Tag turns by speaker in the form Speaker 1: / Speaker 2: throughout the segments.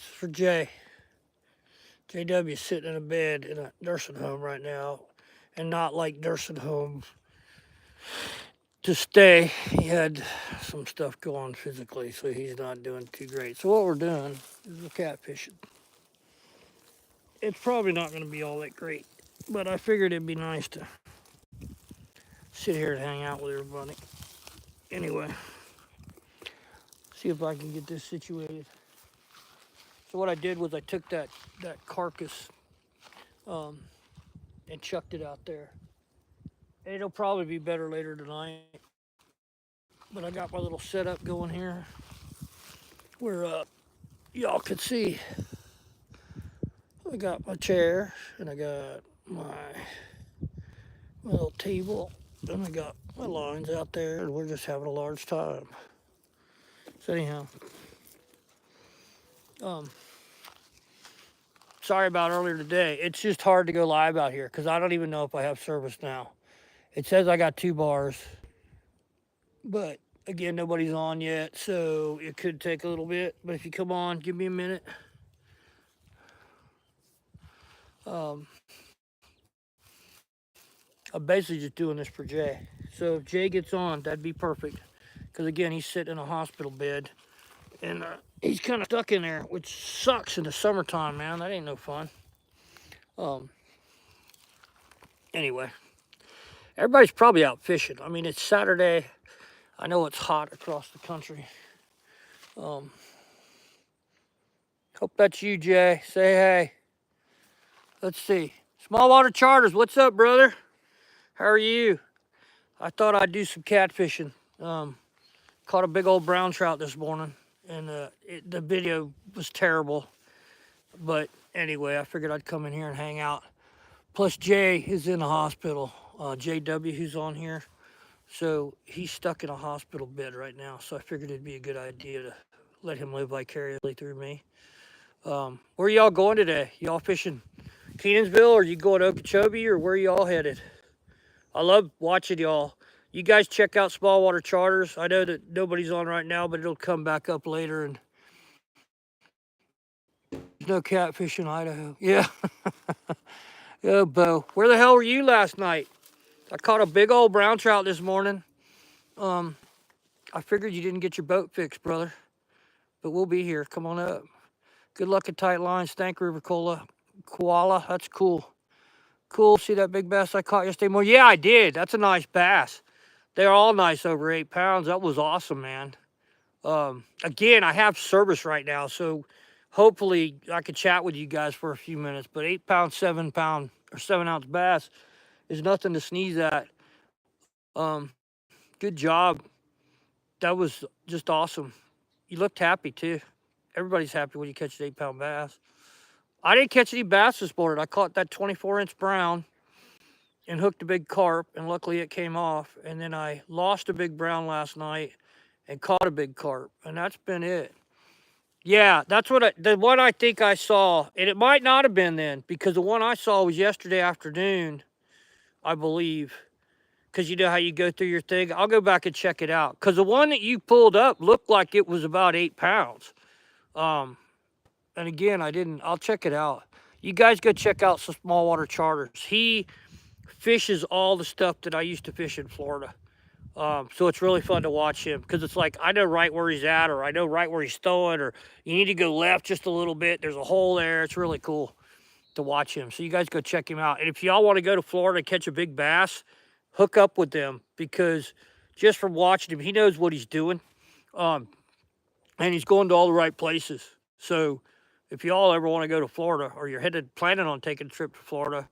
Speaker 1: This is for Jay. JW is sitting in a bed in a nursing home right now, and not like nursing home to stay. He had some stuff go on physically, so he's not doing too great. So what we're doing is we're catfishing. It's probably not going to be all that great, but I figured it'd be nice to sit here and hang out with everybody. Anyway, see if I can get this situated. So what I did was I took that carcass um, and chucked it out there. And it'll probably be better later tonight. But I got my little setup going here where y'all could see. I got my chair and I got my little table and I got my lines out there and we're just having a large time. So anyhow, um, sorry about earlier today. It's just hard to go live out here because I don't even know if I have service now. It says I got 2 bars, but again, nobody's on yet, so it could take a little bit. But if you come on, give me a minute. Um, I'm basically just doing this for Jay. So if Jay gets on, that'd be perfect. Because again, he's sitting in a hospital bed and he's kind of stuck in there, which sucks in the summertime, man. That ain't no fun. Um, anyway, everybody's probably out fishing. I mean, it's Saturday. I know it's hot across the country. Um, hope that's you, Jay. Say hey. Let's see. Small Water Charters, what's up, brother? How are you? I thought I'd do some catfishing. Caught a big old brown trout this morning, and the video was terrible. But anyway, I figured I'd come in here and hang out. Plus, Jay is in the hospital. JW, who's on here. So he's stuck in a hospital bed right now. So I figured it'd be a good idea to let him live vicariously through me. Where y'all going today? Y'all fishing Kenansville, or you going to Okeechobee, or where y'all headed? I love watching y'all. You guys check out Small Water Charters. I know that nobody's on right now, but it'll come back up later. And there's no catfish in Idaho. Yeah. Yeah, Bo. Where the hell were you last night? I caught a big old brown trout this morning. Um, I figured you didn't get your boat fixed, brother. But we'll be here. Come on up. Good luck at tight lines. Stank River Koala. That's cool. Cool. See that big bass I caught yesterday morning? Yeah, I did. That's a nice bass. They're all nice over 8 pounds. That was awesome, man. Again, I have service right now, so hopefully I could chat with you guys for a few minutes. But 8 pound, 7 pound, or 7 ounce bass is nothing to sneeze at. Good job. That was just awesome. You looked happy too. Everybody's happy when you catch an 8 pound bass. I didn't catch any bass this morning. I caught that 24-inch brown and hooked a big carp, and luckily it came off. And then I lost a big brown last night and caught a big carp, and that's been it. Yeah, that's the one I think I saw, and it might not have been then because the one I saw was yesterday afternoon, I believe. Because you know how you go through your thing. I'll go back and check it out. Because the one that you pulled up looked like it was about 8 pounds. Um, and again, I didn't. I'll check it out. You guys go check out some Small Water Charters. He fishes all the stuff that I used to fish in Florida. So it's really fun to watch him because it's like I know right where he's at, or I know right where he's throwing, or you need to go left just a little bit. There's a hole there. It's really cool to watch him. So you guys go check him out. And if y'all want to go to Florida and catch a big bass, hook up with them because just from watching him, he knows what he's doing. Um, and he's going to all the right places. So if y'all ever want to go to Florida or you're planning on taking a trip to Florida,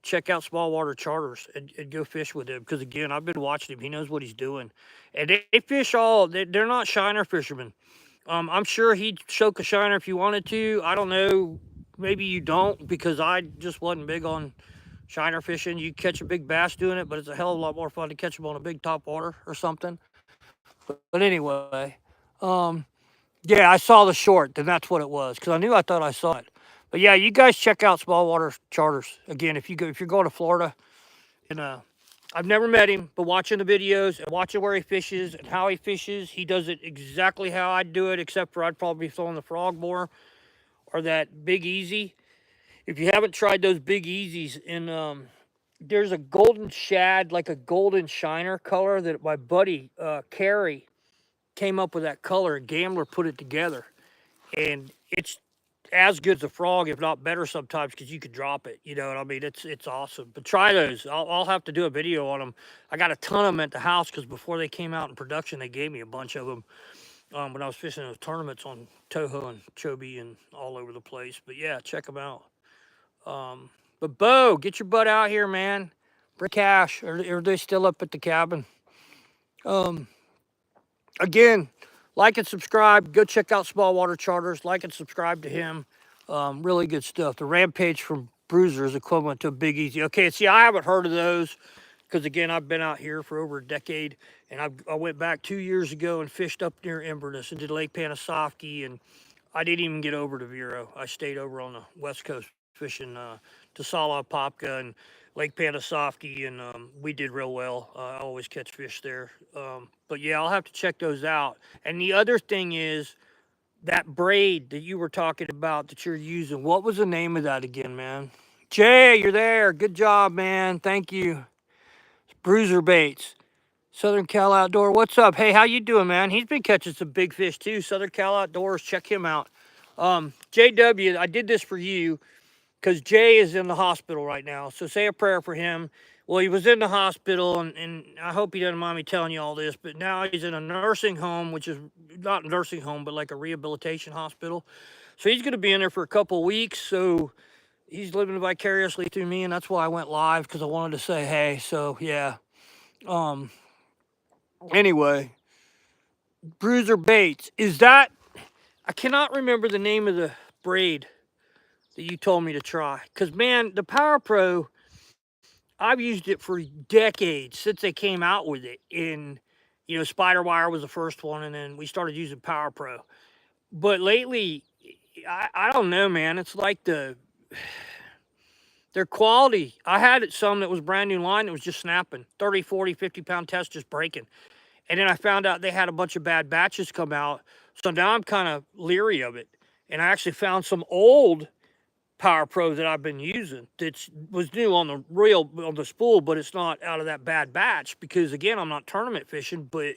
Speaker 1: check out Small Water Charters and go fish with him. Because again, I've been watching him. He knows what he's doing. And they fish they're not shiner fishermen. I'm sure he'd choke a shiner if you wanted to. I don't know. Maybe you don't because I just wasn't big on shiner fishing. You catch a big bass doing it, but it's a hell of a lot more fun to catch them on a big top water or something. But anyway, yeah, I saw the short, then that's what it was because I thought I saw it. But yeah, you guys check out Small Water Charters again if you're going to Florida. And I've never met him, but watching the videos and watching where he fishes and how he fishes, he does it exactly how I'd do it, except for I'd probably be throwing the frog more. are that Big Easy. If you haven't tried those Big Easies, and there's a golden shad, like a golden shiner color that my buddy Carrie came up with that color, and Gambler put it together, and it's as good as a frog, if not better sometimes, because you could drop it. You know what I mean? It's awesome. But try those. I'll have to do a video on them. I got a ton of them at the house because before they came out in production, they gave me a bunch of them when I was fishing those tournaments on Toho and Chobe and all over the place. But yeah, check them out. But Bo, get your butt out here, man. Bring cash. Are they still up at the cabin? Um, Again, like and subscribe. Go check out Small Water Charters. Like and subscribe to him. Really good stuff. The Rampage from Bruiser is equivalent to a Big Easy. Okay, see, I haven't heard of those because, again, I've been out here for over a decade. And I went back 2 years ago and fished up near Inverness and did Lake Panasoffkee. And I didn't even get over to Vero. I stayed over on the West Coast fishing Tasala, Popka, and Lake Panasoffkee, and we did real well. I always catch fish there. But yeah, I'll have to check those out. And the other thing is that braid that you were talking about that you're using. What was the name of that again, man? Jay, you're there. Good job, man. Thank you. Bruiser Baits. Southern Cal Outdoor. What's up? Hey, how you doing, man? He's been catching some big fish too. Southern Cal Outdoors. Check him out. JW, I did this for you because Jay is in the hospital right now. So say a prayer for him. Well, he was in the hospital, and I hope he doesn't mind me telling you all this, but now he's in a nursing home, which is not a nursing home, but like a rehabilitation hospital. So he's going to be in there for a couple of weeks. So he's living vicariously through me, and that's why I went live because I wanted to say hey. So yeah. Anyway, Bruiser Baits. Is that? I cannot remember the name of the braid that you told me to try. Because, man, the Power Pro, I've used it for decades since they came out with it. And, Spider Wire was the first one, and then we started using Power Pro. But lately, I don't know, man. It's like their quality. I had some that was brand new line that was just snapping. 30, 40, 50-pound test just breaking. And then I found out they had a bunch of bad batches come out. So now I'm kind of leery of it. And I actually found some old Power Pro that I've been using that was new on the spool, but it's not out of that bad batch because, again, I'm not tournament fishing, but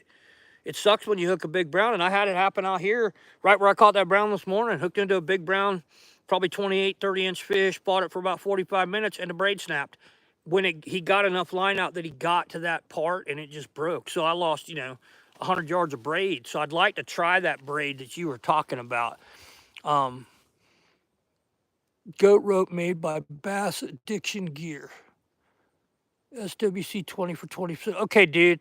Speaker 1: it sucks when you hook a big brown. And I had it happen out here right where I caught that brown this morning, hooked into a big brown, probably 28, 30-inch fish, bought it for about 45 minutes, and the braid snapped. When he got enough line out that he got to that part and it just broke. So I lost, 100 yards of braid. So I'd like to try that braid that you were talking about. Goat rope made by Bass Addiction Gear. SWC 20 for 20%. Okay, dude.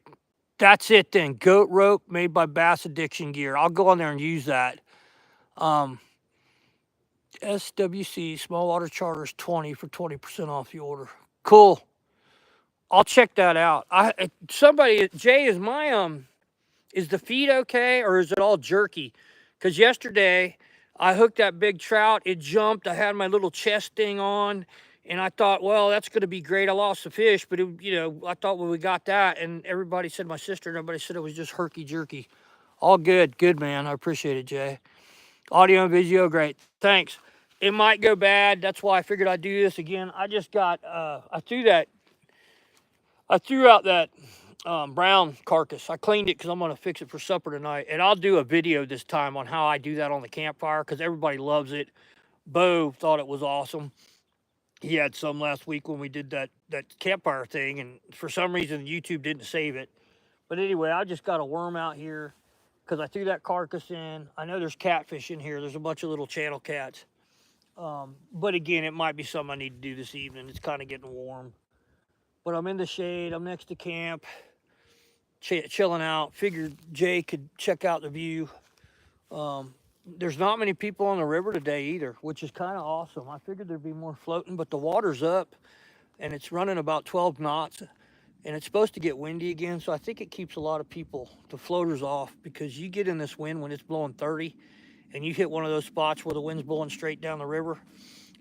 Speaker 1: That's it then. Goat rope made by Bass Addiction Gear. I'll go on there and use that. SWC Small Water Charters 20 for 20% off the order. Cool. I'll check that out. Jay, is the feed okay or is it all jerky? Because yesterday I hooked that big trout. It jumped. I had my little chest thing on, and I thought, well, that's going to be great. I lost the fish, but I thought, well, we got that, and everybody said, my sister and everybody said it was just herky jerky. All good, man. I appreciate it, Jay. Audio and video, great. Thanks. It might go bad. That's why I figured I'd do this again. I just got I threw out that brown carcass. I cleaned it because I'm going to fix it for supper tonight. And I'll do a video this time on how I do that on the campfire because everybody loves it. Bo thought it was awesome. He had some last week when we did that campfire thing. And for some reason, YouTube didn't save it. But anyway, I just got a worm out here because I threw that carcass in. I know there's catfish in here. There's a bunch of little channel cats. But again, it might be something I need to do this evening. It's kind of getting warm. But I'm in the shade. I'm next to camp, chilling out. Figured Jay could check out the view. There's not many people on the river today either, which is kind of awesome. I figured there'd be more floating, but the water's up, and it's running about 12 knots, and it's supposed to get windy again, so I think it keeps a lot of people, the floaters, off, because you get in this wind when it's blowing 30, and you hit one of those spots where the wind's blowing straight down the river.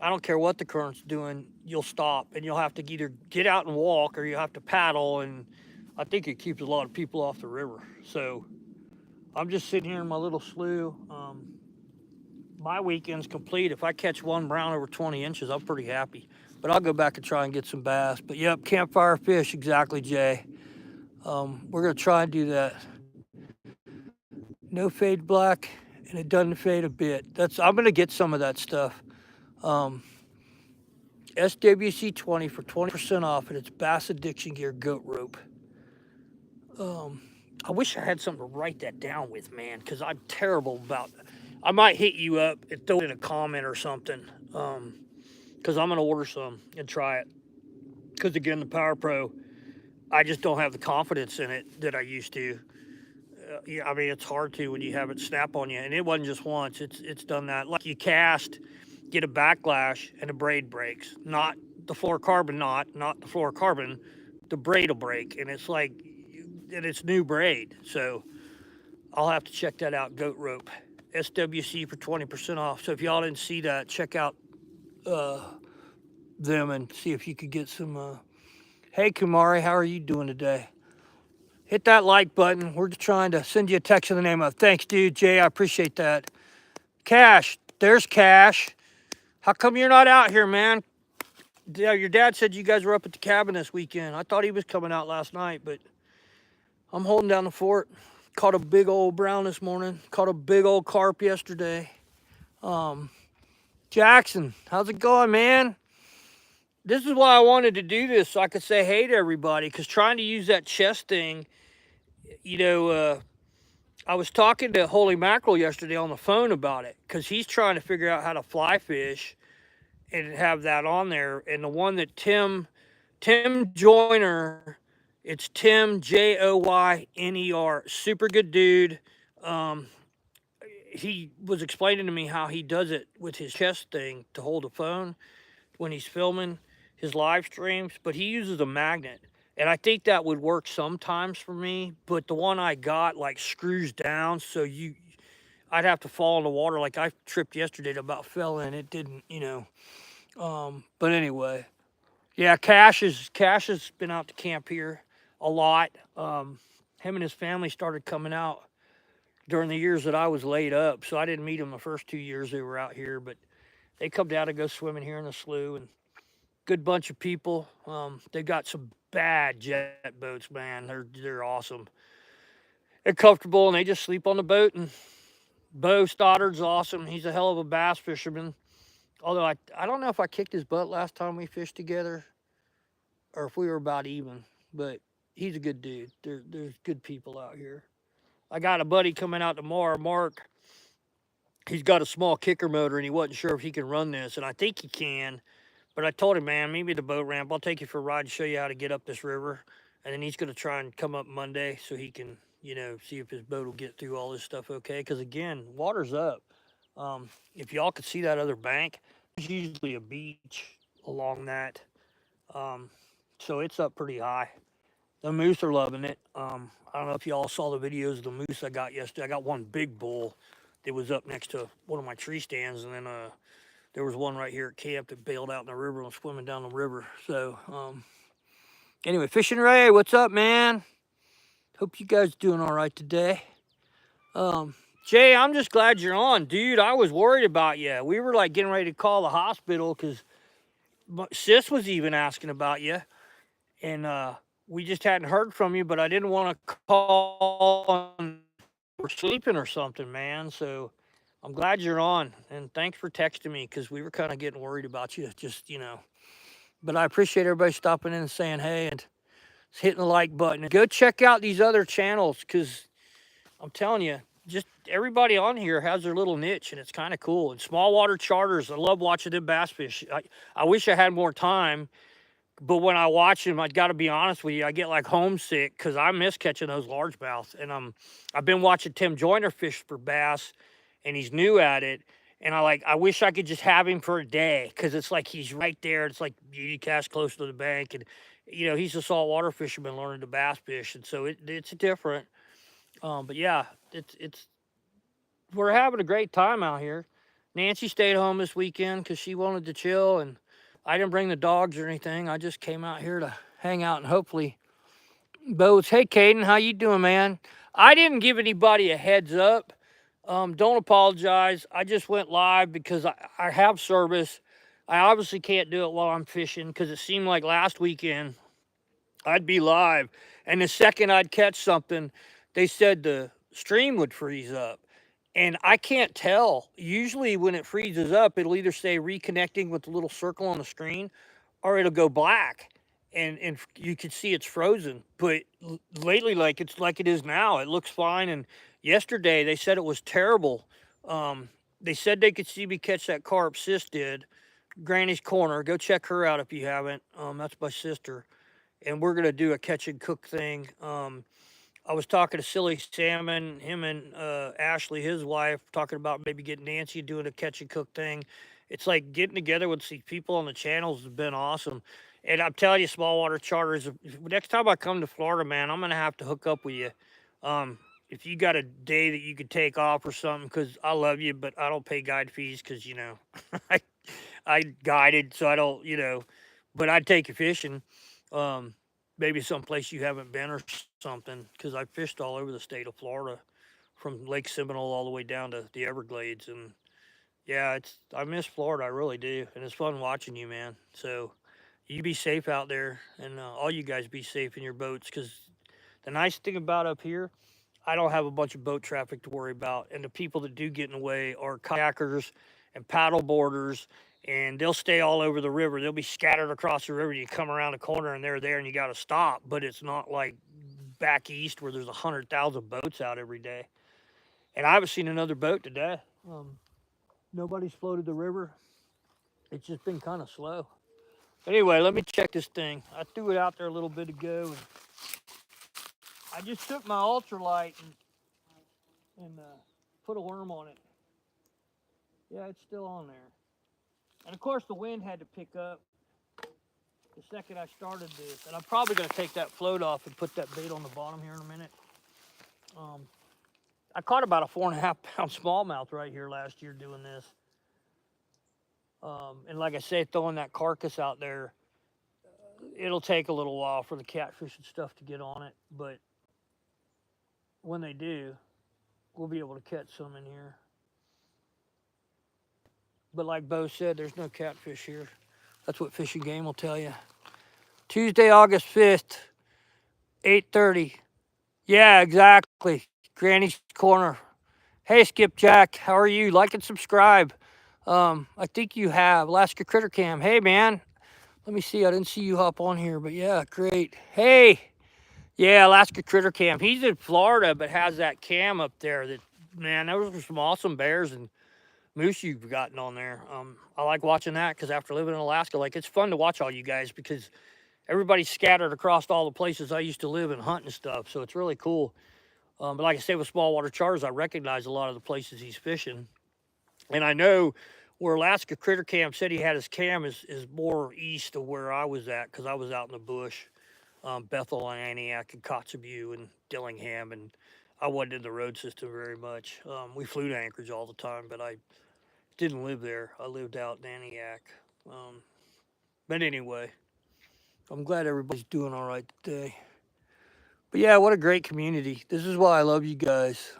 Speaker 1: I don't care what the current's doing, you'll stop, and you'll have to either get out and walk or you have to paddle, and I think it keeps a lot of people off the river. So I'm just sitting here in my little slough. my weekend's complete. If I catch one brown over 20 inches, I'm pretty happy. But I'll go back and try and get some bass. But yep, campfire fish, exactly, Jay. We're gonna try and do that. No fade black, and it doesn't fade a bit. I'm gonna get some of that stuff. Um, SWC 20 for 20% off, and it's Bass Addiction Gear goat rope. I wish I had something to write that down with, man, because I'm terrible about. I might hit you up and throw it in a comment or something, because I'm gonna order some and try it. Because again, the Power Pro, I just don't have the confidence in it that I used to. Yeah, I mean, it's hard to when you have it snap on you, and it wasn't just once. It's done that. Like you cast, get a backlash, and the braid breaks. Not the fluorocarbon knot, not the fluorocarbon. The braid will break, and it's like, and it's new braid. So I'll have to check that out. Goat rope, SWC for 20% off. So if y'all didn't see that, check out them and see if you could get some. Hey Kumari, how are you doing today? Hit that like button. We're just trying to send you a text in the name of. Thanks, dude. Jay, I appreciate that. Cash, there's Cash. How come you're not out here, man? Yeah, your dad said you guys were up at the cabin this weekend. I thought he was coming out last night, but I'm holding down the fort. Caught a big old brown this morning. Caught a big old carp yesterday. Jackson, how's it going, man? This is why I wanted to do this, so I could say hey to everybody, because trying to use that chest thing, I was talking to Holy Mackerel yesterday on the phone about it, because he's trying to figure out how to fly fish and have that on there. And the one that Tim Joyner, it's Tim Joyner, super good dude. He was explaining to me how he does it with his chest thing to hold the phone when he's filming his live streams, but he uses a magnet. And I think that would work sometimes for me, but the one I got like screws down, so I'd have to fall in the water. Like I tripped yesterday and about fell in. It didn't, But anyway, yeah, Cash has been out to camp here a lot. Him and his family started coming out during the years that I was laid up, so I didn't meet them the first 2 years they were out here, but they come down to go swimming here in the slough, and good bunch of people. They got some bad jet boats, man. They're awesome. They're comfortable, and they just sleep on the boat. And Bo Stoddard's awesome. He's a hell of a bass fisherman. Although I don't know if I kicked his butt last time we fished together, or if we were about even. But he's a good dude. There's good people out here. I got a buddy coming out tomorrow, Mark. He's got a small kicker motor, and he wasn't sure if he can run this, and I think he can. But I told him, man, meet me at the boat ramp. I'll take you for a ride to show you how to get up this river. And then he's going to try and come up Monday so he can, see if his boat will get through all this stuff okay. Because, again, water's up. If y'all could see that other bank, there's usually a beach along that. So it's up pretty high. The moose are loving it. I don't know if y'all saw the videos of the moose I got yesterday. I got one big bull that was up next to one of my tree stands. And then there was one right here at camp that bailed out in the river and was swimming down the river. So, anyway, Fishing Ray, what's up, man? Hope you guys doing all right today. Jay, I'm just glad you're on. Dude, I was worried about you. We were like getting ready to call the hospital because Sis was even asking about you. And we just hadn't heard from you, but I didn't want to call and we're sleeping or something, man. So I'm glad you're on, and thanks for texting me because we were kind of getting worried about you, But I appreciate everybody stopping in and saying hey and hitting the like button. Go check out these other channels because I'm telling you, just everybody on here has their little niche, and it's kind of cool. And small water charters, I love watching them bass fish. I wish I had more time, but when I watch them, I got to be honest with you, I get like homesick because I miss catching those largemouths. And I've been watching Tim Joyner fish for bass, and he's new at it. And I wish I could just have him for a day because it's like he's right there. It's like you cast close to the bank, and he's a saltwater fisherman learning to bass fish, and so it's different. But yeah, we're having a great time out here. Nancy stayed home this weekend because she wanted to chill, and I didn't bring the dogs or anything. I just came out here to hang out and hopefully boats. Hey, Caden, how you doing, man? I didn't give anybody a heads up Don't apologize. I just went live because I have service. I obviously can't do it while I'm fishing because it seemed like last weekend I'd be live, and the second I'd catch something, they said the stream would freeze up. And I can't tell. Usually, when it freezes up, it'll either say reconnecting with the little circle on the screen, or it'll go black, and you can see it's frozen. But lately, like it's like it is now, it looks fine. And yesterday, they said it was terrible. Um, they said they could see me catch that carp. Sis did. Granny's Corner. Go check her out if you haven't. That's my sister, and we're gonna do a catch and cook thing. I was talking to Silly Salmon, him and Ashley, his wife, talking about maybe getting Nancy doing a catch and cook thing. It's like getting together with these people on the channels has been awesome. And I'm telling you, small water charters, next time I come to Florida, man, I'm going to have to hook up with you. If you got a day that you could take off or something, because I love you, but I don't pay guide fees because, I, I guided, so I don't, but I'd take you fishing. Um, Maybe someplace you haven't been or something, because I fished all over the state of Florida, from Lake Seminole all the way down to the Everglades, and yeah, I miss Florida, I really do, and it's fun watching you, man. So you be safe out there, and all you guys be safe in your boats, because the nice thing about up here, I don't have a bunch of boat traffic to worry about, and the people that do get in the way are kayakers and paddle boarders, and they'll stay all over the river. They'll be scattered across the river. You come around the corner and they're there, and you got to stop. But it's not like back east where there's 100,000 boats out every day. And I haven't seen another boat today. Nobody's floated the river. It's just been kind of slow. Anyway, let me check this thing. I threw it out there a little bit ago, and I just took my ultralight and put a worm on it. Yeah, it's still on there. And of course, the wind had to pick up the second I started this. And I'm probably going to take that float off and put that bait on the bottom here in a minute. I caught about a 4.5-pound smallmouth right here last year doing this. And like I say, throwing that carcass out there, it'll take a little while for the catfish and stuff to get on it. But when they do, we'll be able to catch some in here. But like Bo said, there's no catfish here. That's what Fish and Game will tell you. Tuesday, August 5th, 8:30. Yeah, exactly. Granny's Corner. Hey, Skipjack, how are you? Like and subscribe. I think you have. Alaska Critter Cam. Hey, man. Let me see. I didn't see you hop on here, but yeah, great. Hey. Yeah, Alaska Critter Cam. He's in Florida, but has that cam up there that, man, those were some awesome bears and moose you've gotten on there. I like watching that because after living in Alaska, like, it's fun to watch all you guys because everybody's scattered across all the places I used to live and hunt and stuff. So it's really cool. But like I said, with small water charters, I recognize a lot of the places he's fishing. And I know where Alaska Critter Cam said he had his cam is more east of where I was at because I was out in the bush. Bethel and Antioch and Kotzebue and Dillingham, and I wasn't in the road system very much. We flew to Anchorage all the time, but I didn't live there. I lived out in Antioch. But anyway, I'm glad everybody's doing all right today. But yeah, what a great community. This is why I love you guys.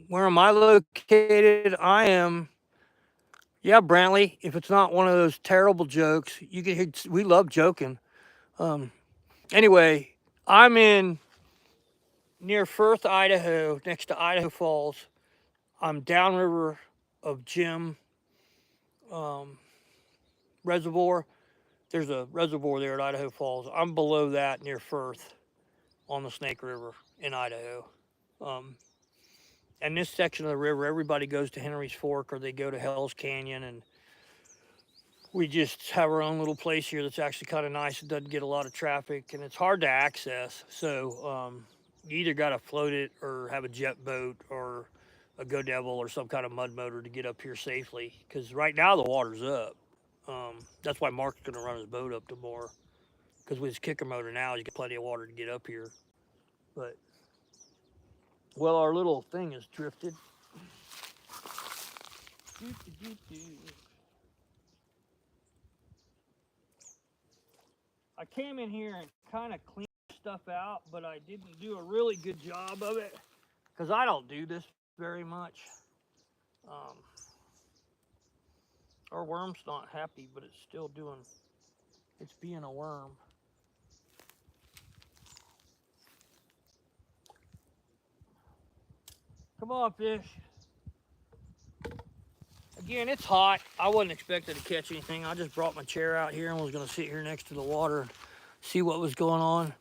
Speaker 1: Where am I located? I am, yeah, Brantley. If it's not one of those terrible jokes, you can hear, we love joking. Anyway, I'm in near Firth, Idaho, next to Idaho Falls. I'm downriver of Jim Reservoir. There's a reservoir there at Idaho Falls. I'm below that near Firth on the Snake River in Idaho. And this section of the river, everybody goes to Henry's Fork or they go to Hell's Canyon. And we just have our own little place here that's actually kind of nice. It doesn't get a lot of traffic and it's hard to access. So you either got to float it or have a jet boat or a Go Devil or some kind of mud motor to get up here safely. Because right now the water's up. That's why Mark's going to run his boat up tomorrow. Because with his kicker motor now, he's got plenty of water to get up here. But, well, our little thing has drifted. I came in here and kind of cleaned stuff out, but I didn't do a really good job of it because I don't do this very much. Um, our worm's not happy, but it's still doing, it's being a worm. Come on, fish. Again, it's hot. I wasn't expecting to catch anything. I just brought my chair out here and was going to sit here next to the water and see what was going on.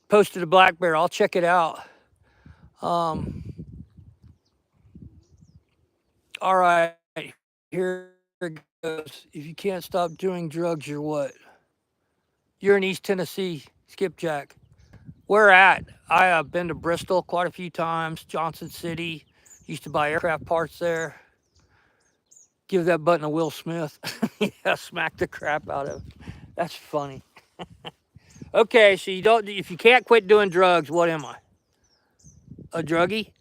Speaker 1: Posted a black bear. I'll check it out. Um, all right, here it goes. If you can't stop doing drugs, you're what? You're in East Tennessee, Skipjack. Where at? I have been to Bristol quite a few times, Johnson City. Used to buy aircraft parts there. Give that button to Will Smith. Yeah, smack the crap out of it. That's funny. Okay, so you don't. If you can't quit doing drugs, what am I? A druggie?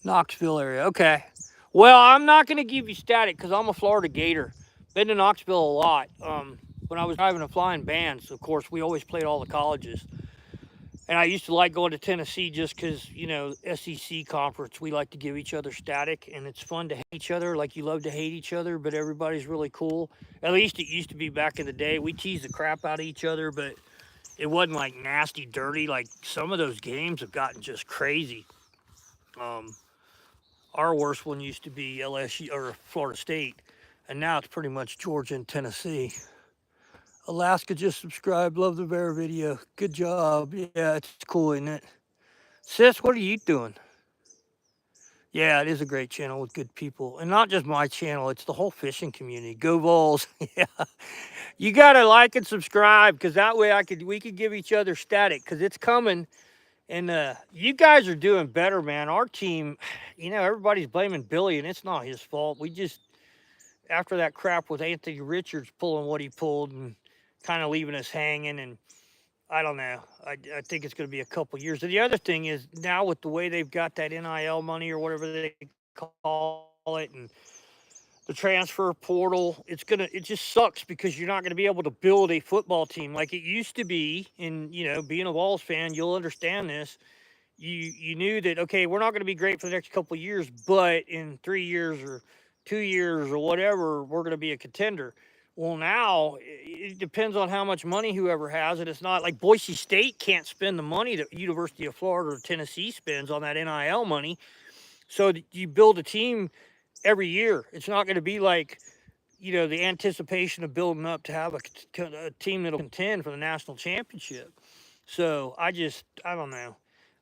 Speaker 1: Knoxville area. Okay. Well, I'm not going to give you static because I'm a Florida Gator. Been to Knoxville a lot. When I was driving and flying bands, of course, we always played all the colleges. And I used to like going to Tennessee just because, you know, SEC conference, we like to give each other static. And it's fun to hate each other. Like, you love to hate each other, but everybody's really cool. At least it used to be back in the day. We teased the crap out of each other, but it wasn't like nasty, dirty. Like, some of those games have gotten just crazy. Our worst one used to be LSU or Florida State, and now it's pretty much Georgia and Tennessee. Alaska just subscribed. Love the bear video. Good job. Yeah, it's cool, isn't it? Sis, what are you doing? Yeah, it is a great channel with good people. And not just my channel, it's the whole fishing community. Go Vols. Yeah. You gotta like and subscribe because that way we could give each other static because it's coming. And you guys are doing better, man. Our team, you know, everybody's blaming Billy, and it's not his fault. We just, after that crap with Anthony Richards pulling what he pulled and kind of leaving us hanging, and I don't know. I think it's going to be a couple years. And the other thing is now with the way they've got that NIL money or whatever they call it, and the transfer portal, it just sucks because you're not going to be able to build a football team like it used to be. And, you know, being a Vols fan, you'll understand this. You knew that, okay, we're not going to be great for the next couple of years, but in 3 years or 2 years or whatever, we're going to be a contender. Well, now it depends on how much money whoever has it. It's not like Boise State can't spend the money that University of Florida or Tennessee spends on that NIL money. So you build a team every year. It's not going to be like, you know, the anticipation of building up to have a team that'll contend for the national championship. So I don't know.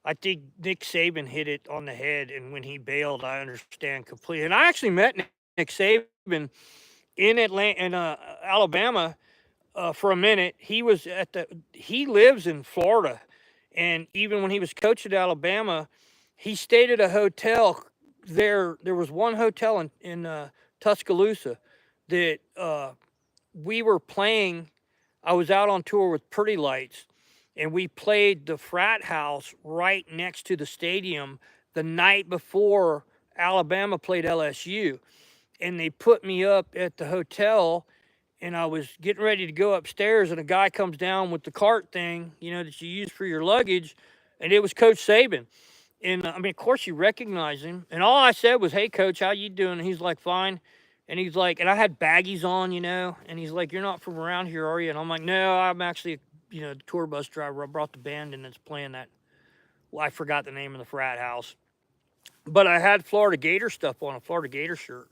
Speaker 1: I think Nick Saban hit it on the head, and when he bailed, I understand completely. And I actually met Nick Saban in Alabama, for a minute. He lives in Florida, and even when he was coach at Alabama, he stayed at a hotel there. There was one hotel in Tuscaloosa that we were playing. I was out on tour with Pretty Lights, and we played the frat house right next to the stadium the night before Alabama played LSU. And they put me up at the hotel, and I was getting ready to go upstairs, and a guy comes down with the cart thing, you know, that you use for your luggage, and it was Coach Saban. And I mean, of course, you recognize him. And all I said was, "Hey, Coach, how you doing?" And he's like, "Fine." And he's like, and I had baggies on, you know. And he's like, "You're not from around here, are you?" And I'm like, "No, I'm actually, you know, the tour bus driver. I brought the band in that's playing that." Well, I forgot the name of the frat house, but I had Florida Gator stuff on, a Florida Gator shirt.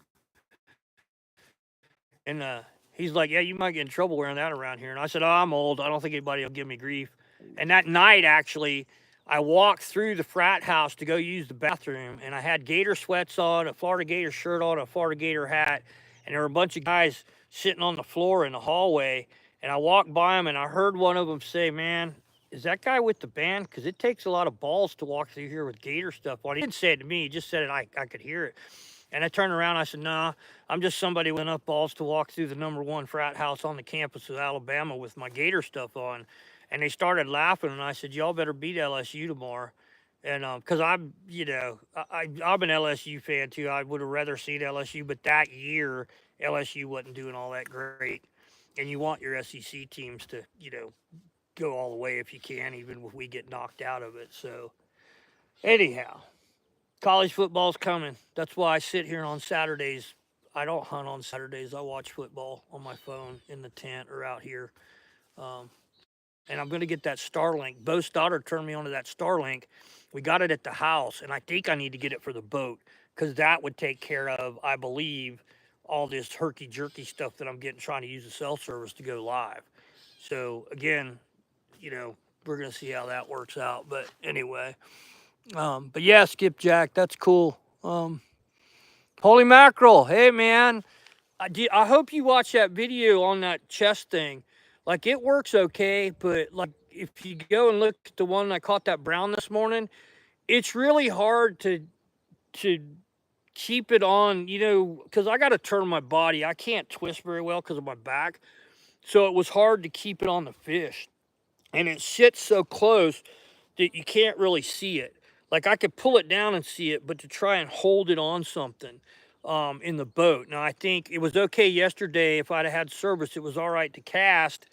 Speaker 1: And he's like, "Yeah, you might get in trouble wearing that around here." And I said, "Oh, I'm old. I don't think anybody will give me grief." And that night, actually, I walked through the frat house to go use the bathroom, and I had Gator sweats on, a Florida Gator shirt on, a Florida Gator hat, and there were a bunch of guys sitting on the floor in the hallway. And I walked by them, and I heard one of them say, "Man, is that guy with the band? Because it takes a lot of balls to walk through here with Gator stuff on." He didn't say it to me. He just said it. I could hear it. And I turned around. I said, "Nah, I'm just somebody with enough balls to walk through the #1 frat house on the campus of Alabama with my Gator stuff on." And they started laughing. And I said, "Y'all better beat LSU tomorrow." And because I'm, you know, I'm an LSU fan too. I would have rather seen LSU, but that year LSU wasn't doing all that great. And you want your SEC teams to, you know, go all the way if you can, even if we get knocked out of it. So Anyhow, college football's coming. That's why I sit here on Saturdays. I don't hunt on Saturdays. I watch football on my phone in the tent or out here. Um, and I'm going to get that Starlink. Bo Stoddard turned me onto that Starlink. We got it at the house, and I think I need to get it for the boat because that would take care of, I believe, all this herky jerky stuff that I'm getting trying to use the cell service to go live. So again, we're gonna see how that works out. But anyway, but yeah, Skipjack, that's cool. Holy mackerel, hey man, I hope you watch that video on that chest thing. Like it works okay, but like if you go and look at the one I caught that brown this morning, it's really hard to keep it on, because I got to turn my body. I can't twist very well because of my back. So it was hard to keep it on the fish. And it sits so close that you can't really see it. Like I could pull it down and see it, but to try and hold it on something in the boat. Now I think it was okay yesterday. If I'd have had service, it was all right to cast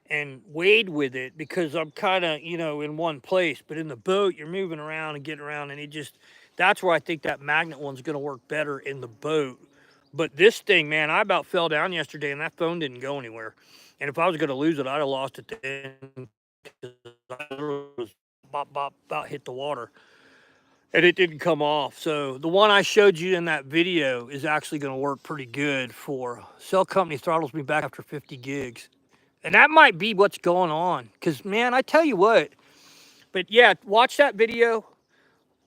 Speaker 1: and wade with it because I'm kind of, in one place. But in the boat, you're moving around and getting around, and that's where I think that magnet one's going to work better in the boat. But this thing, man, I about fell down yesterday, and that phone didn't go anywhere. And if I was going to lose it, I'd have lost it then because I was about hit the water. And it didn't come off. So the one I showed you in that video is actually going to work pretty good for Cell Company throttles me back after 50 gigs. And that might be what's going on. Because, man, I tell you what. But, yeah, watch that video,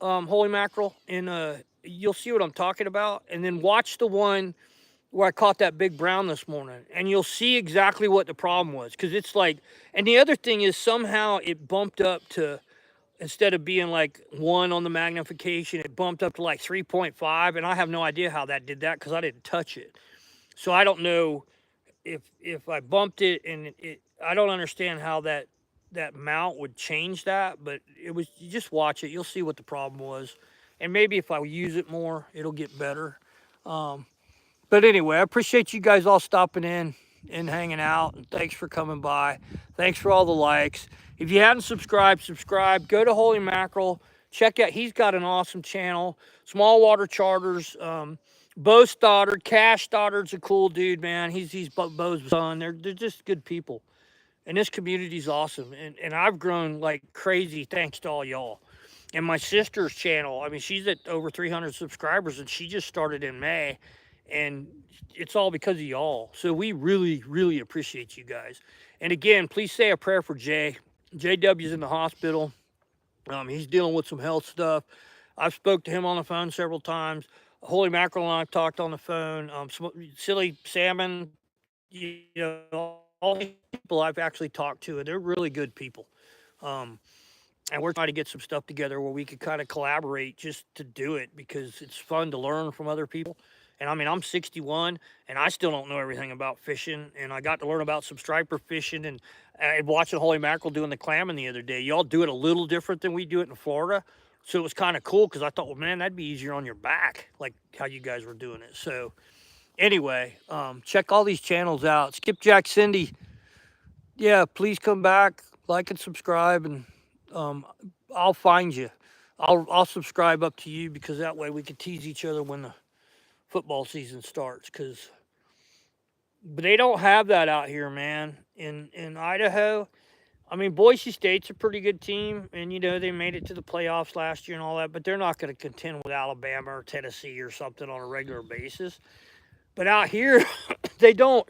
Speaker 1: Holy Mackerel, and you'll see what I'm talking about. And then watch the one where I caught that big brown this morning. And you'll see exactly what the problem was. Because it's like, and the other thing is somehow it bumped up to, instead of being like 1 on the magnification, it bumped up to like 3.5. And I have no idea how that did that because I didn't touch it. So I don't know if I bumped it, and I don't understand how that mount would change that, but it was, you just watch it, you'll see what the problem was, and maybe if I use it more, it'll get better. But anyway, I appreciate you guys all stopping in and hanging out, and thanks for coming by. Thanks for all the likes. If you haven't subscribed, subscribe. Go to Holy Mackerel. Check out, he's got an awesome channel. Small Water Charters. Bo Stoddard, Cash Stoddard's a cool dude, man. He's Bo's son. They're just good people, and this community's awesome. And I've grown like crazy thanks to all y'all. And my sister's channel, I mean, she's at over 300 subscribers, and she just started in May, and it's all because of y'all. So we really, really appreciate you guys. And again, please say a prayer for Jay. JW's in the hospital. He's dealing with some health stuff. I've spoke to him on the phone several times. Holy Mackerel and I've talked on the phone. Silly Salmon, all these people I've actually talked to, and they're really good people. Um, and we're trying to get some stuff together where we could kind of collaborate just to do it because it's fun to learn from other people. And I mean, I'm 61 and I still don't know everything about fishing. And I got to learn about some striper fishing and watching Holy Mackerel doing the clamming the other day. Y'all do it a little different than we do it in Florida. So it was kind of cool because I thought, well, man, that'd be easier on your back, like how you guys were doing it. So anyway, check all these channels out. Skipjack Cindy, yeah, please come back, like and subscribe, and um, I'll find you. I'll subscribe up to you because that way we can tease each other when the football season starts. But they don't have that out here, man. In Idaho, I mean, Boise State's a pretty good team, and they made it to the playoffs last year and all that. But they're not going to contend with Alabama or Tennessee or something on a regular basis. But out here, they don't.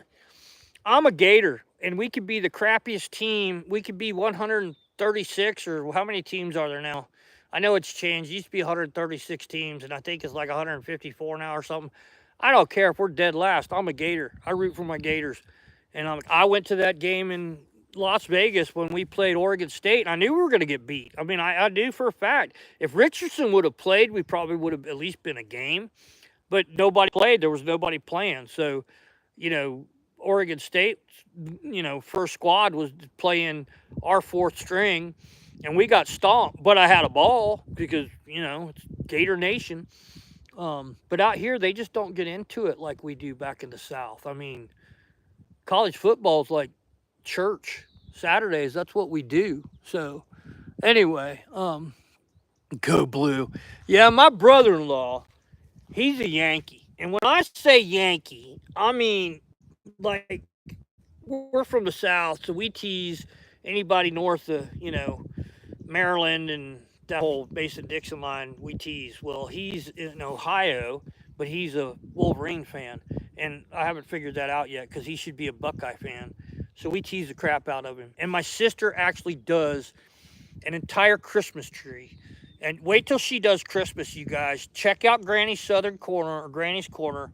Speaker 1: I'm a Gator, and we could be the crappiest team. We could be 136, or how many teams are there now? I know it's changed. It used to be 136 teams, and I think it's like 154 now or something. I don't care if we're dead last. I'm a Gator. I root for my Gators. And I went to that game in Las Vegas when we played Oregon State, and I knew we were going to get beat. I mean, I knew for a fact. If Richardson would have played, we probably would have at least been a game. But nobody played. There was nobody playing. So, Oregon State, first squad was playing our fourth string, and we got stomped. But I had a ball because, it's Gator Nation. But out here, they just don't get into it like we do back in the South. I mean, college football is like church. Saturdays, that's what we do. So, anyway, Go Blue. Yeah, my brother-in-law, he's a Yankee. And when I say Yankee, I mean, like, we're from the South, so we tease anybody north of, Maryland and that whole Mason-Dixon line, we tease. Well, he's in Ohio, but he's a Wolverine fan. And I haven't figured that out yet because he should be a Buckeye fan. So we tease the crap out of him. And my sister actually does an entire Christmas tree. And wait till she does Christmas, you guys. Check out Granny's Southern Corner or Granny's Corner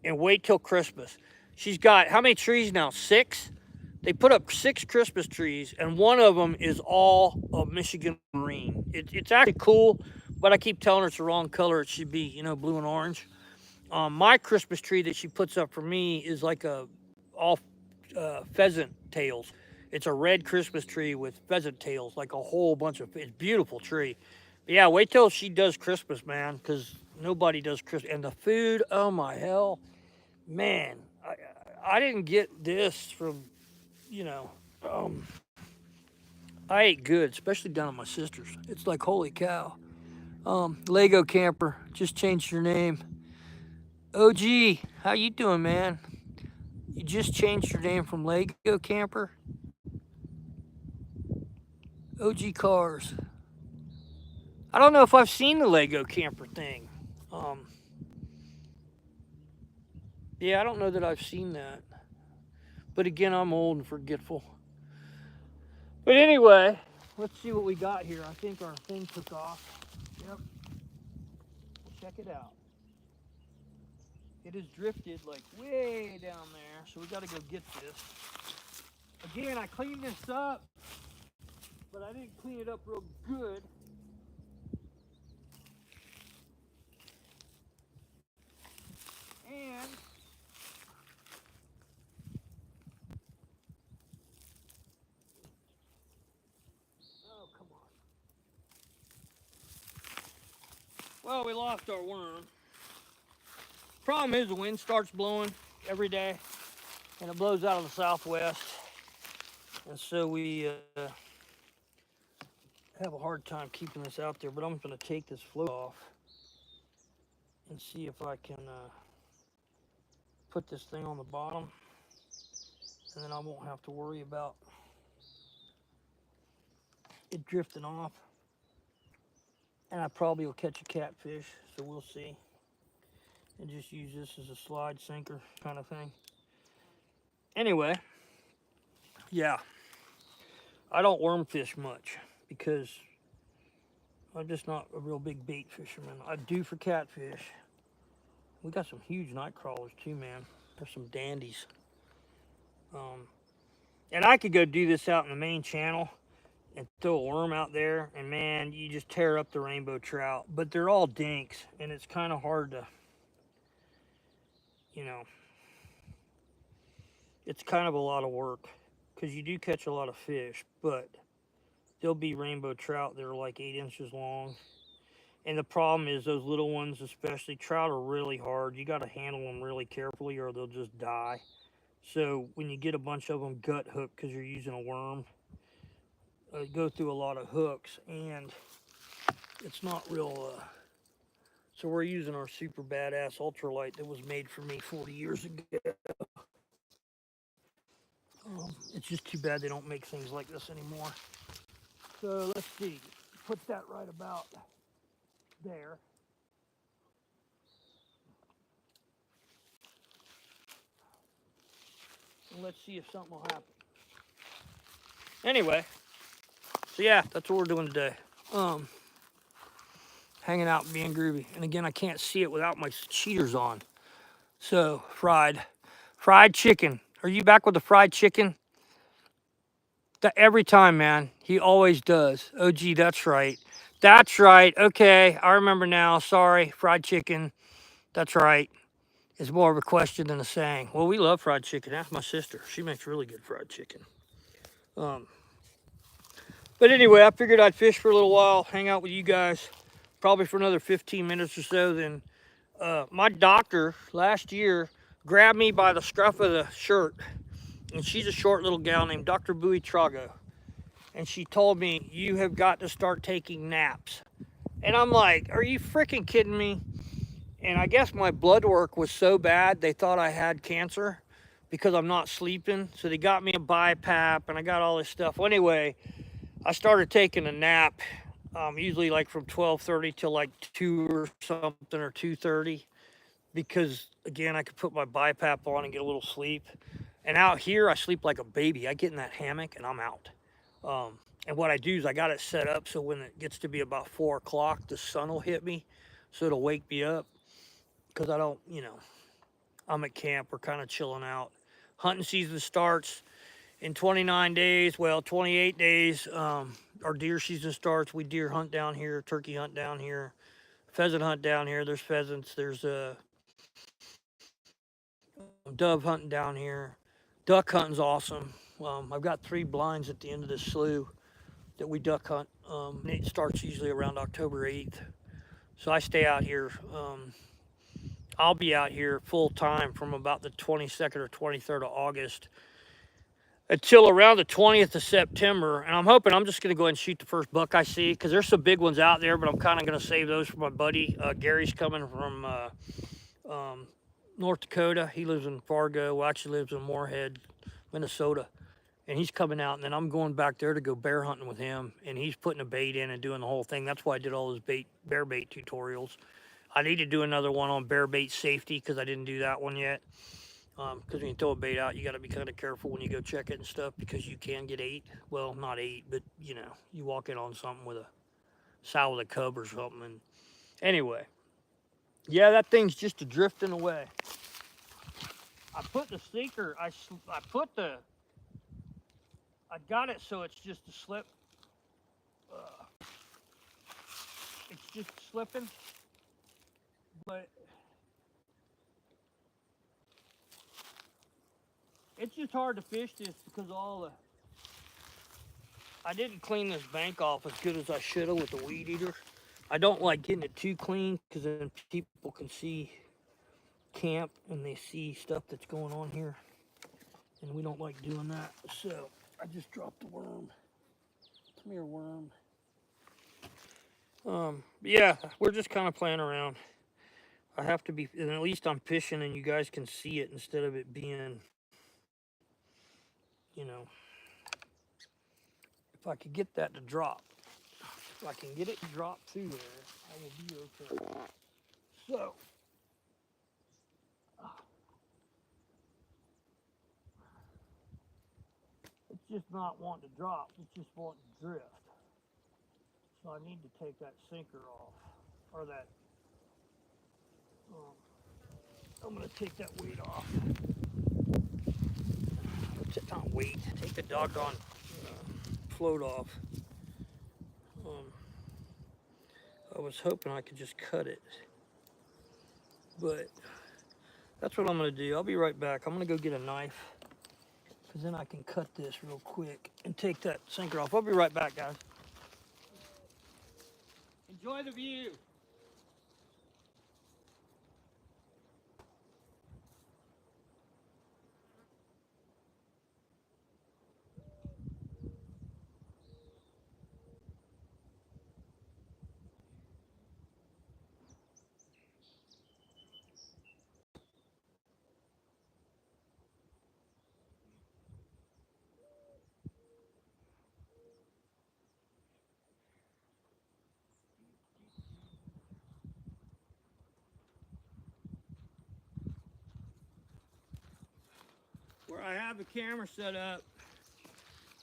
Speaker 1: and wait till Christmas. She's got how many trees now? 6? They put up 6 Christmas trees, and one of them is all of Michigan green. It's actually cool, but I keep telling her it's the wrong color. It should be, blue and orange. My Christmas tree that she puts up for me is like a all pheasant tails. It's a red Christmas tree with pheasant tails, like a whole bunch of. It's a beautiful tree. But yeah, wait till she does Christmas, man, because nobody does Christmas. And the food, oh my hell, man, I didn't get this from, you know, um, I ate good, especially down at my sister's. It's like holy cow. Lego Camper just changed your name. OG, how you doing, man? You just changed your name from Lego Camper. OG Cars. I don't know if I've seen the Lego Camper thing. Um, yeah, I don't know that I've seen that. But again, I'm old and forgetful. But anyway, let's see what we got here. I think our thing took off. Yep. Check it out. It has drifted like way down there, so we got to go get this. Again, I cleaned this up, but I didn't clean it up real good. And oh, come on. Well, we lost our worm. Problem is the wind starts blowing every day, and it blows out of the southwest, and so we have a hard time keeping this out there. But I'm going to take this float off and see if I can put this thing on the bottom, and then I won't have to worry about it drifting off. And I probably will catch a catfish, so we'll see. And just use this as a slide sinker kind of thing. Anyway, yeah, I don't worm fish much because I'm just not a real big bait fisherman. I do for catfish. We got some huge night crawlers too, man. There's some dandies. And I could go do this out in the main channel and throw a worm out there, and man, you just tear up the rainbow trout. But they're all dinks, and it's kind of hard to, it's kind of a lot of work because you do catch a lot of fish, but there'll be rainbow trout that are like 8 inches long. And the problem is those little ones, especially, trout are really hard. You got to handle them really carefully or they'll just die. So when you get a bunch of them gut hooked because you're using a worm, go through a lot of hooks, and it's not real. So we're using our super badass ultralight that was made for me 40 years ago. It's just too bad they don't make things like this anymore. So let's see. Put that right about there. And let's see if something will happen. Anyway, so yeah, that's what we're doing today. Hanging out and being groovy. And again, I can't see it without my cheaters on. So, fried chicken. Are you back with the fried chicken? Every time, man. He always does. Oh, gee, that's right. That's right. Okay, I remember now. Sorry, fried chicken. That's right. It's more of a question than a saying. Well, we love fried chicken. That's my sister. She makes really good fried chicken. But anyway, I figured I'd fish for a little while, hang out with you guys, probably for another 15 minutes or so. Then my doctor last year grabbed me by the scruff of the shirt, and she's a short little gal named Dr. Bowie Trago. And she told me, you have got to start taking naps. And I'm like, are you freaking kidding me? And I guess my blood work was so bad, they thought I had cancer because I'm not sleeping. So they got me a BiPAP and I got all this stuff. Well, anyway, I started taking a nap, usually like from 12:30 till like 2 or something or 2:30 because again, I could put my BiPAP on and get a little sleep. And out here, I sleep like a baby. I get in that hammock and I'm out. And what I do is I got it set up so when it gets to be about 4 o'clock, the sun will hit me, so it'll wake me up because I don't, I'm at camp. We're kind of chilling out. Hunting season starts in 29 days. Well, 28 days. Our deer season starts. We deer hunt down here, turkey hunt down here, pheasant hunt down here. There's pheasants. There's dove hunting down here. Duck hunting's awesome. I've got 3 blinds at the end of this slough that we duck hunt. And it starts usually around October 8th. So I stay out here. I'll be out here full time from about the 22nd or 23rd of August until around the 20th of September. And I'm hoping I'm just going to go ahead and shoot the first buck I see because there's some big ones out there, but I'm kind of going to save those for my buddy. Gary's coming from North Dakota. He lives in Fargo. Well, actually lives in Moorhead, Minnesota. And he's coming out, and then I'm going back there to go bear hunting with him. And he's putting a bait in and doing the whole thing. That's why I did all those bear bait tutorials. I need to do another one on bear bait safety because I didn't do that one yet. Because when you throw a bait out, you got to be kind of careful when you go check it and stuff because you can get ate. Well, not ate, but you walk in on something with a sow with a cub or something. And anyway, yeah, that thing's just drifting away. I put the sinker. I got it so it's just a slip. It's just slipping, but it's just hard to fish this because I didn't clean this bank off as good as I should have with the weed eater. I don't like getting it too clean because then people can see camp and they see stuff that's going on here, and we don't like doing that. So I just dropped the worm. Come here, worm. Yeah, we're just kind of playing around. I have to be, and at least I'm fishing and you guys can see it instead of it being, if I could get that to drop. If I can get it to drop through there, I will be okay. So, it's just not wanting to drop. It's just wanting to drift. So I need to take that sinker off, or that. I'm gonna take that weight off. Not weight. Take the doggone float off. I was hoping I could just cut it, but that's what I'm gonna do. I'll be right back. I'm gonna go get a knife, because then I can cut this real quick and take that sinker off. I'll be right back, guys. Enjoy the view. Where I have the camera set up,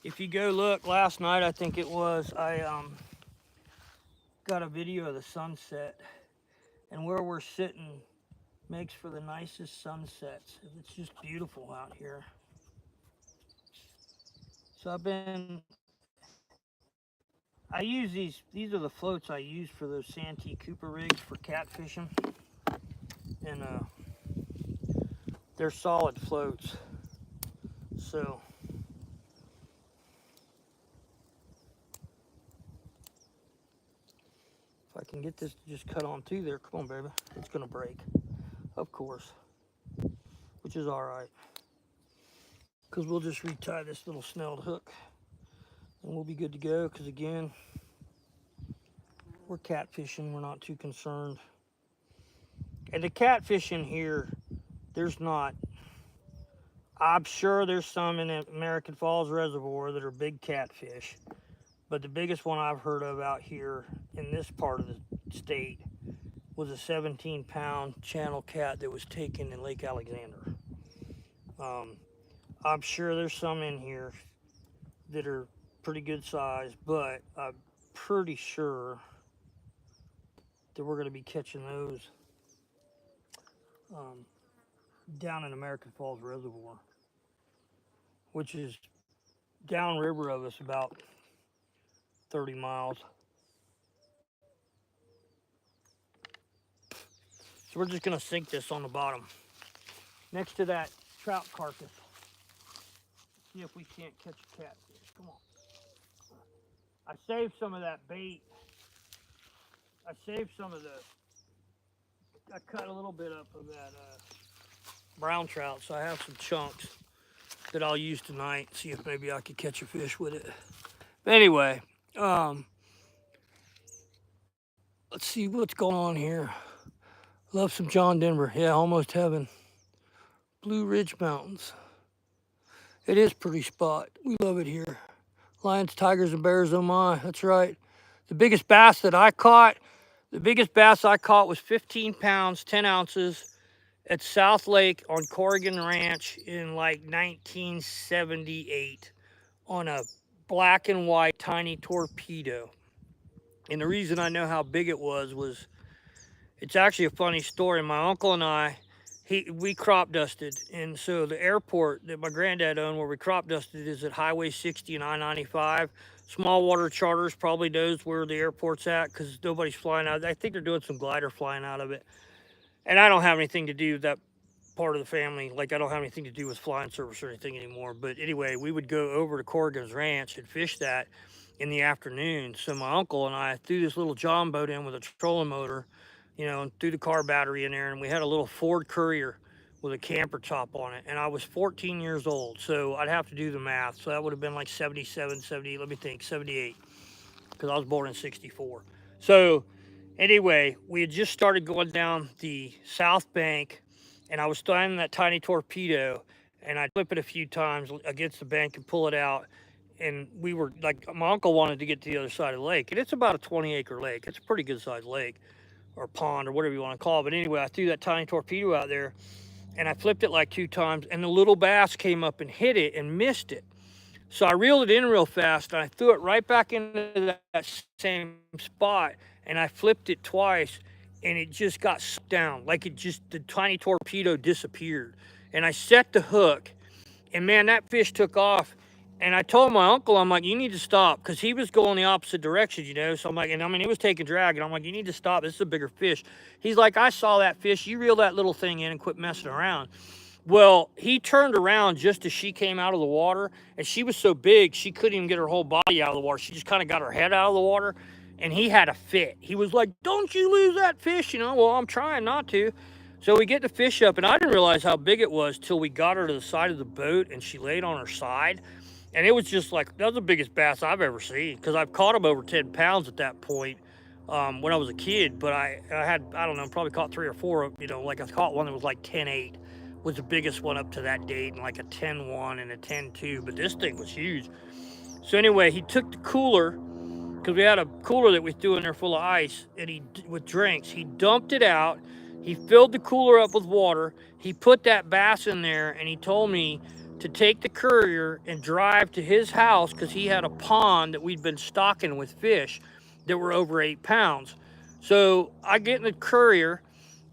Speaker 1: if you go look, last night I think it was, I got a video of the sunset, and where we're sitting makes for the nicest sunsets. It's just beautiful out here. So I use these are the floats I use for those Santee Cooper rigs for catfishing, and they're solid floats. So if I can get this to just cut on through there, come on, baby, it's gonna break, of course, which is all right, because we'll just retie this little snelled hook, and we'll be good to go. Because again, we're catfishing. We're not too concerned. And the catfish in here, there's not. I'm sure there's some in the American Falls Reservoir that are big catfish. But the biggest one I've heard of out here in this part of the state was a 17-pound channel cat that was taken in Lake Alexander. I'm sure there's some in here that are pretty good size, but I'm pretty sure that we're going to be catching those down in American Falls Reservoir, which is downriver of us about 30 miles. So we're just going to sink this on the bottom next to that trout carcass. See if we can't catch a catfish. Come on. I saved some of that bait. I saved some of I cut a little bit up of that brown trout, so I have some chunks that I'll use tonight. See if maybe I could catch a fish with it. But anyway, let's see what's going on here. Love some John Denver. Yeah, almost heaven. Blue Ridge Mountains. It is a pretty spot. We love it here. Lions, tigers, and bears, oh my. That's right. The biggest bass that I caught, was 15 pounds, 10 ounces at South Lake on Corrigan Ranch in like 1978 on a black and white tiny torpedo. And the reason I know how big it was it's actually a funny story. My uncle and I, we crop dusted. And so the airport that my granddad owned where we crop dusted is at Highway 60 and I-95. Small water charters probably knows where the airport's at because nobody's flying out. I think they're doing some glider flying out of it. And I don't have anything to do with that part of the family. Like, I don't have anything to do with flying service or anything anymore. But anyway, we would go over to Corrigan's Ranch and fish that in the afternoon. So my uncle and I threw this little John boat in with a trolling motor, and threw the car battery in there. And we had a little Ford Courier with a camper top on it. And I was 14 years old. So I'd have to do the math. So that would have been like 77, 78, let me think, 78. Because I was born in 64. So anyway, we had just started going down the south bank, and I was standing that tiny torpedo, and I'd flip it a few times against the bank and pull it out. And we were like, my uncle wanted to get to the other side of the lake, and it's about a 20-acre lake. It's a pretty good sized lake or pond or whatever you want to call it. But anyway, I threw that tiny torpedo out there, and I flipped it like 2 times, and the little bass came up and hit it and missed it. So I reeled it in real fast, and I threw it right back into that same spot, and I flipped it twice, and it just got sucked down. Like the tiny torpedo disappeared. And I set the hook, and man, that fish took off. And I told my uncle, I'm like, you need to stop, because he was going the opposite direction, So I'm like, he was taking drag, and I'm like, you need to stop. This is a bigger fish. He's like, I saw that fish. You reel that little thing in and quit messing around. Well, he turned around just as she came out of the water, and she was so big, she couldn't even get her whole body out of the water. She just kind of got her head out of the water, and he had a fit. He was like, don't you lose that fish, Well, I'm trying not to. So we get the fish up, and I didn't realize how big it was till we got her to the side of the boat, and she laid on her side. And it was just like, that was the biggest bass I've ever seen, because I've caught them over 10 pounds at that point when I was a kid. But I had, I don't know, probably caught 3 or 4, like I caught one that was like 10.8. Was the biggest one up to that date, and like a 10.1 and a 10.2, but this thing was huge. So anyway, he took the cooler, because we had a cooler that we threw in there full of ice, and with drinks. He dumped it out. He filled the cooler up with water. He put that bass in there, and he told me to take the Courier and drive to his house, because he had a pond that we'd been stocking with fish that were over 8 pounds. So I get in the Courier,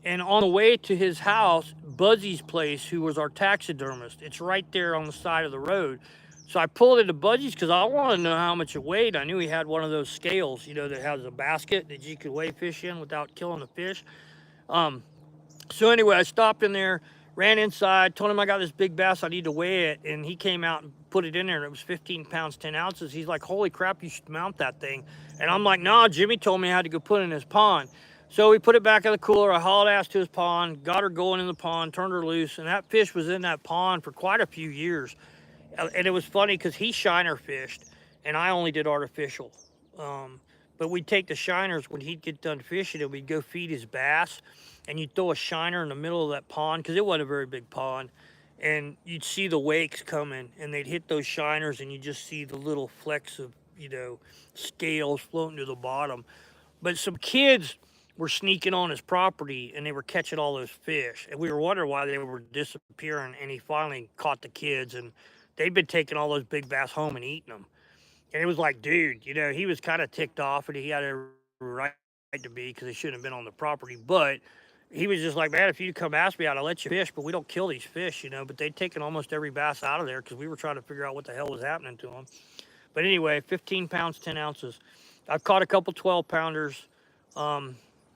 Speaker 1: and on the way to his house, Buzzy's place, who was our taxidermist, it's right there on the side of the road. So I pulled into Buzzy's because I wanted to know how much it weighed. I knew he had one of those scales, that has a basket that you could weigh fish in without killing the fish. So anyway, I stopped in there, ran inside, told him I got this big bass, I need to weigh it. And he came out and put it in there, and it was 15 pounds, 10 ounces. He's like, holy crap, you should mount that thing. And I'm like, nah, Jimmy told me I had to go put it in his pond. So we put it back in the cooler. I hauled ass to his pond, got her going in the pond, turned her loose, and that fish was in that pond for quite a few years. And it was funny because he shiner fished, and I only did artificial. But But we'd take the shiners when he'd get done fishing, and we'd go feed his bass, and you'd throw a shiner in the middle of that pond because it wasn't a very big pond, and you'd see the wakes coming, and they'd hit those shiners, and you just see the little flecks of scales floating to the bottom. But some kids were sneaking on his property, and they were catching all those fish, and we were wondering why they were disappearing. And he finally caught the kids, and they'd been taking all those big bass home and eating them. And it was like, dude, he was kind of ticked off, and he had a right to be because they shouldn't have been on the property. But he was just like, man, if you'd come ask me, I'd let you fish, but we don't kill these fish. But they'd taken almost every bass out of there because we were trying to figure out what the hell was happening to them. But anyway, 15 pounds, 10 ounces. I've caught a couple 12-pounders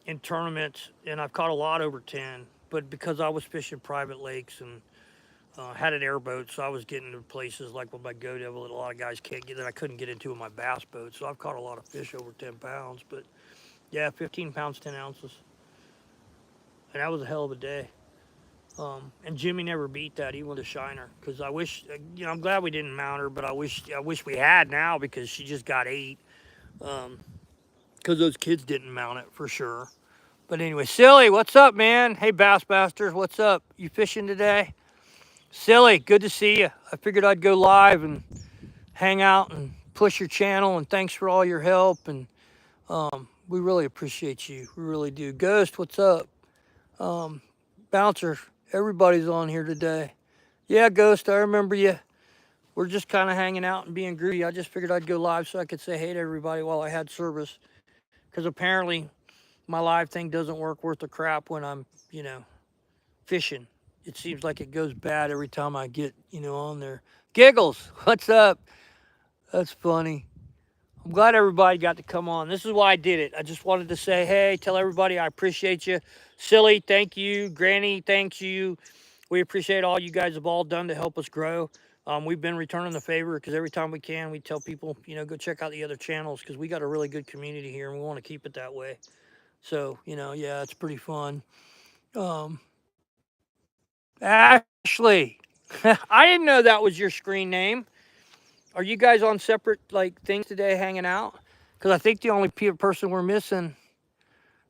Speaker 1: in tournaments, and I've caught a lot over 10. But because I was fishing private lakes and had an airboat, so I was getting to places like with my Go Devil that a lot of guys can't get, that I couldn't get into with my bass boat. So I've caught a lot of fish over 10 pounds. But yeah, 15 pounds, 10 ounces. And that was a hell of a day. And Jimmy never beat that, even with a shiner. Because I wish, I'm glad we didn't mount her, but I wish we had now because she just got 8. Because those kids didn't mount it for sure. But anyway, Silly, what's up, man? Hey, Bass Basters, what's up? You fishing today? Silly, good to see you. I figured I'd go live and hang out and push your channel, and thanks for all your help. And we really appreciate you. We really do. Ghost, what's up? Bouncer, everybody's on here today. Yeah, Ghost, I remember you. We're just kind of hanging out and being groovy. I just figured I'd go live so I could say hey to everybody while I had service. Because apparently my live thing doesn't work worth a crap when I'm, fishing. It seems like it goes bad every time I get, on there. Giggles, what's up? That's funny. I'm glad everybody got to come on. This is why I did it. I just wanted to say, hey, tell everybody I appreciate you. Silly, thank you. Granny, thank you. We appreciate all you guys have all done to help us grow. We've been returning the favor because every time we can, we tell people, go check out the other channels because we got a really good community here and we want to keep it that way. So, yeah, it's pretty fun. Ashley, I didn't know that was your screen name. Are you guys on separate things today hanging out? Because I think the only person we're missing,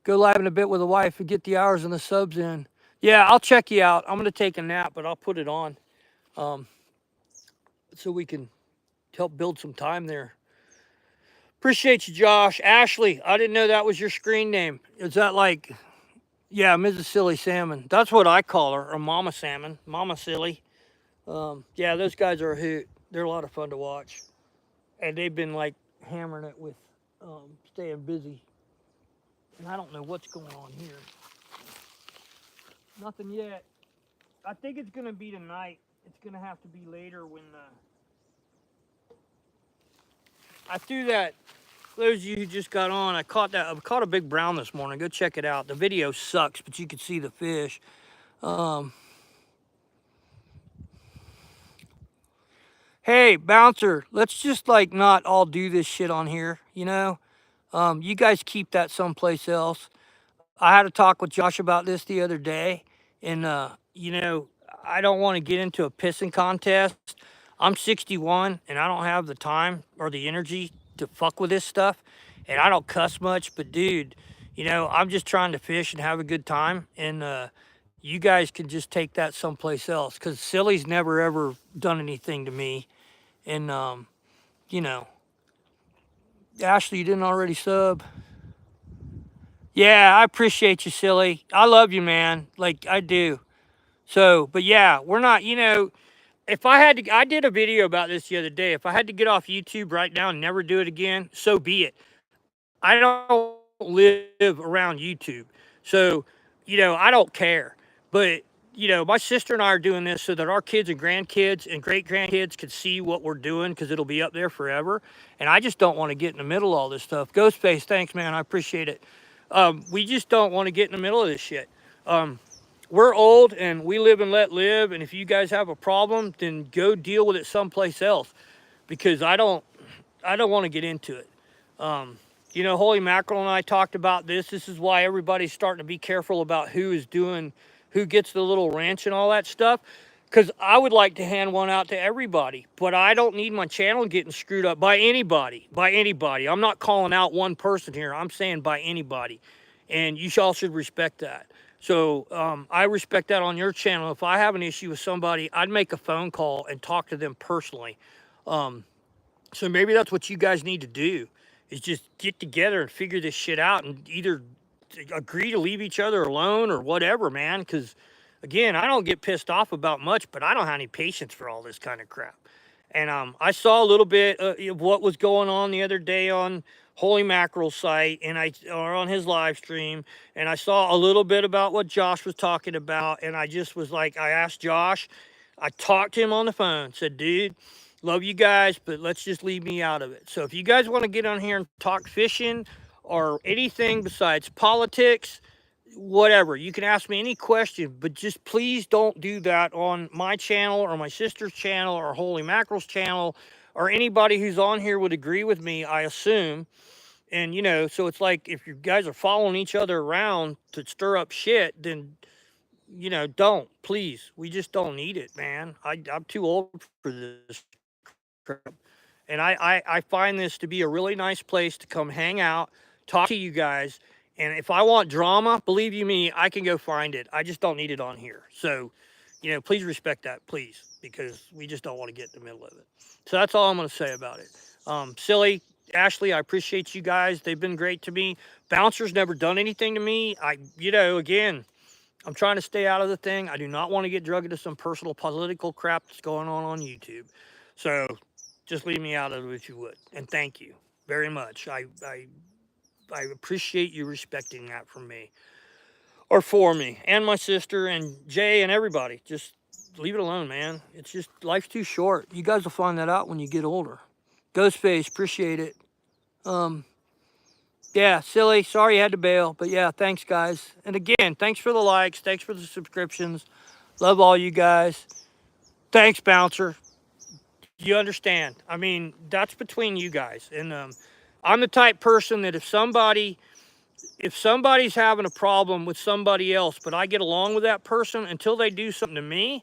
Speaker 1: go live in a bit with a wife and get the hours and the subs in. Yeah, I'll check you out. I'm going to take a nap, but I'll put it on so we can help build some time there. Appreciate you, Josh. Ashley, I didn't know that was your screen name. Is that yeah, Mrs. Silly Salmon. That's what I call her, or Mama Salmon, Mama Silly. Yeah, those guys are a hoot. They're a lot of fun to watch. And they've been hammering it with staying busy. And I don't know what's going on here. Nothing yet. I think it's going to be tonight. It's going to have to be later when I threw that. For those of you who just got on, I caught a big brown this morning. Go check it out. The video sucks, but you can see the fish. Hey, Bouncer, let's just not all do this shit on here, You guys keep that someplace else. I had a talk with Josh about this the other day, and I don't want to get into a pissing contest. I'm 61, and I don't have the time or the energy to fuck with this stuff, and I don't cuss much, but dude, I'm just trying to fish and have a good time, and you guys can just take that someplace else, because Silly's never ever done anything to me, and Ashley, you didn't already sub? Yeah, I appreciate you, Silly. I love you, man. I do. So, but yeah, we're not, if I had to, I did a video about this the other day. If I had to get off YouTube right now and never do it again, so be it. I don't live around YouTube. So, I don't care. But, my sister and I are doing this so that our kids and grandkids and great-grandkids can see what we're doing because it'll be up there forever. And I just don't want to get in the middle of all this stuff. Ghostface, thanks, man. I appreciate it. We just don't want to get in the middle of this shit. We're old and we live and let live. And if you guys have a problem, then go deal with it someplace else because I don't want to get into it. Holy Mackerel and I talked about this. This is why everybody's starting to be careful about who gets the little ranch and all that stuff. because I would like to hand one out to everybody, but I don't need my channel getting screwed up by anybody. By anybody. I'm not calling out one person here. I'm saying by anybody, and you all should respect that. So I respect that on your channel. If I have an issue with somebody, I'd make a phone call and talk to them personally. Um, so maybe that's what you guys need to do is just get together and figure this shit out and either agree to leave each other alone or whatever, man. Because again, I don't get pissed off about much, but I don't have any patience for all this kind of crap. And I saw a little bit of what was going on the other day on Holy Mackerel's site and or on his live stream, and I saw a little bit about what Josh was talking about, and I just was like, I asked Josh, I talked to him on the phone, said, dude, love you guys, but let's just leave me out of it. So if you guys want to get on here and talk fishing or anything besides politics, whatever, you can ask me any question, but just please don't do that on my channel or my sister's channel or Holy Mackerel's channel or anybody who's on here would agree with me, I assume. And you know, so it's like if you guys are following each other around to stir up shit, then you know, don't, please. We just don't need it, man. I'm too old for this crap. And I find this to be a really nice place to come hang out, talk to you guys. And if I want drama, believe you me, I can go find it. I just don't need it on here. So, you know, please respect that, please, because we just don't want to get in the middle of it. So that's all I'm going to say about it. Silly, Ashley, I appreciate you guys. They've been great to me. Bouncer's never done anything to me. You know, again, I'm trying to stay out of the thing. I do not want to get drugged into some personal political crap that's going on YouTube. So just leave me out of it if you would. And thank you very much. I appreciate you respecting that from me or for me and my sister and Jay and everybody. Just leave it alone, man. It's just life's too short. You guys will find that out when you get older. Ghostface, appreciate it. Yeah, silly. Sorry you had to bail, but yeah, thanks guys. And again, thanks for the likes, thanks for the subscriptions. Love all you guys. Thanks, Bouncer. You understand? I mean, that's between you guys. And I'm the type person that if somebody's having a problem with somebody else, but I get along with that person until they do something to me,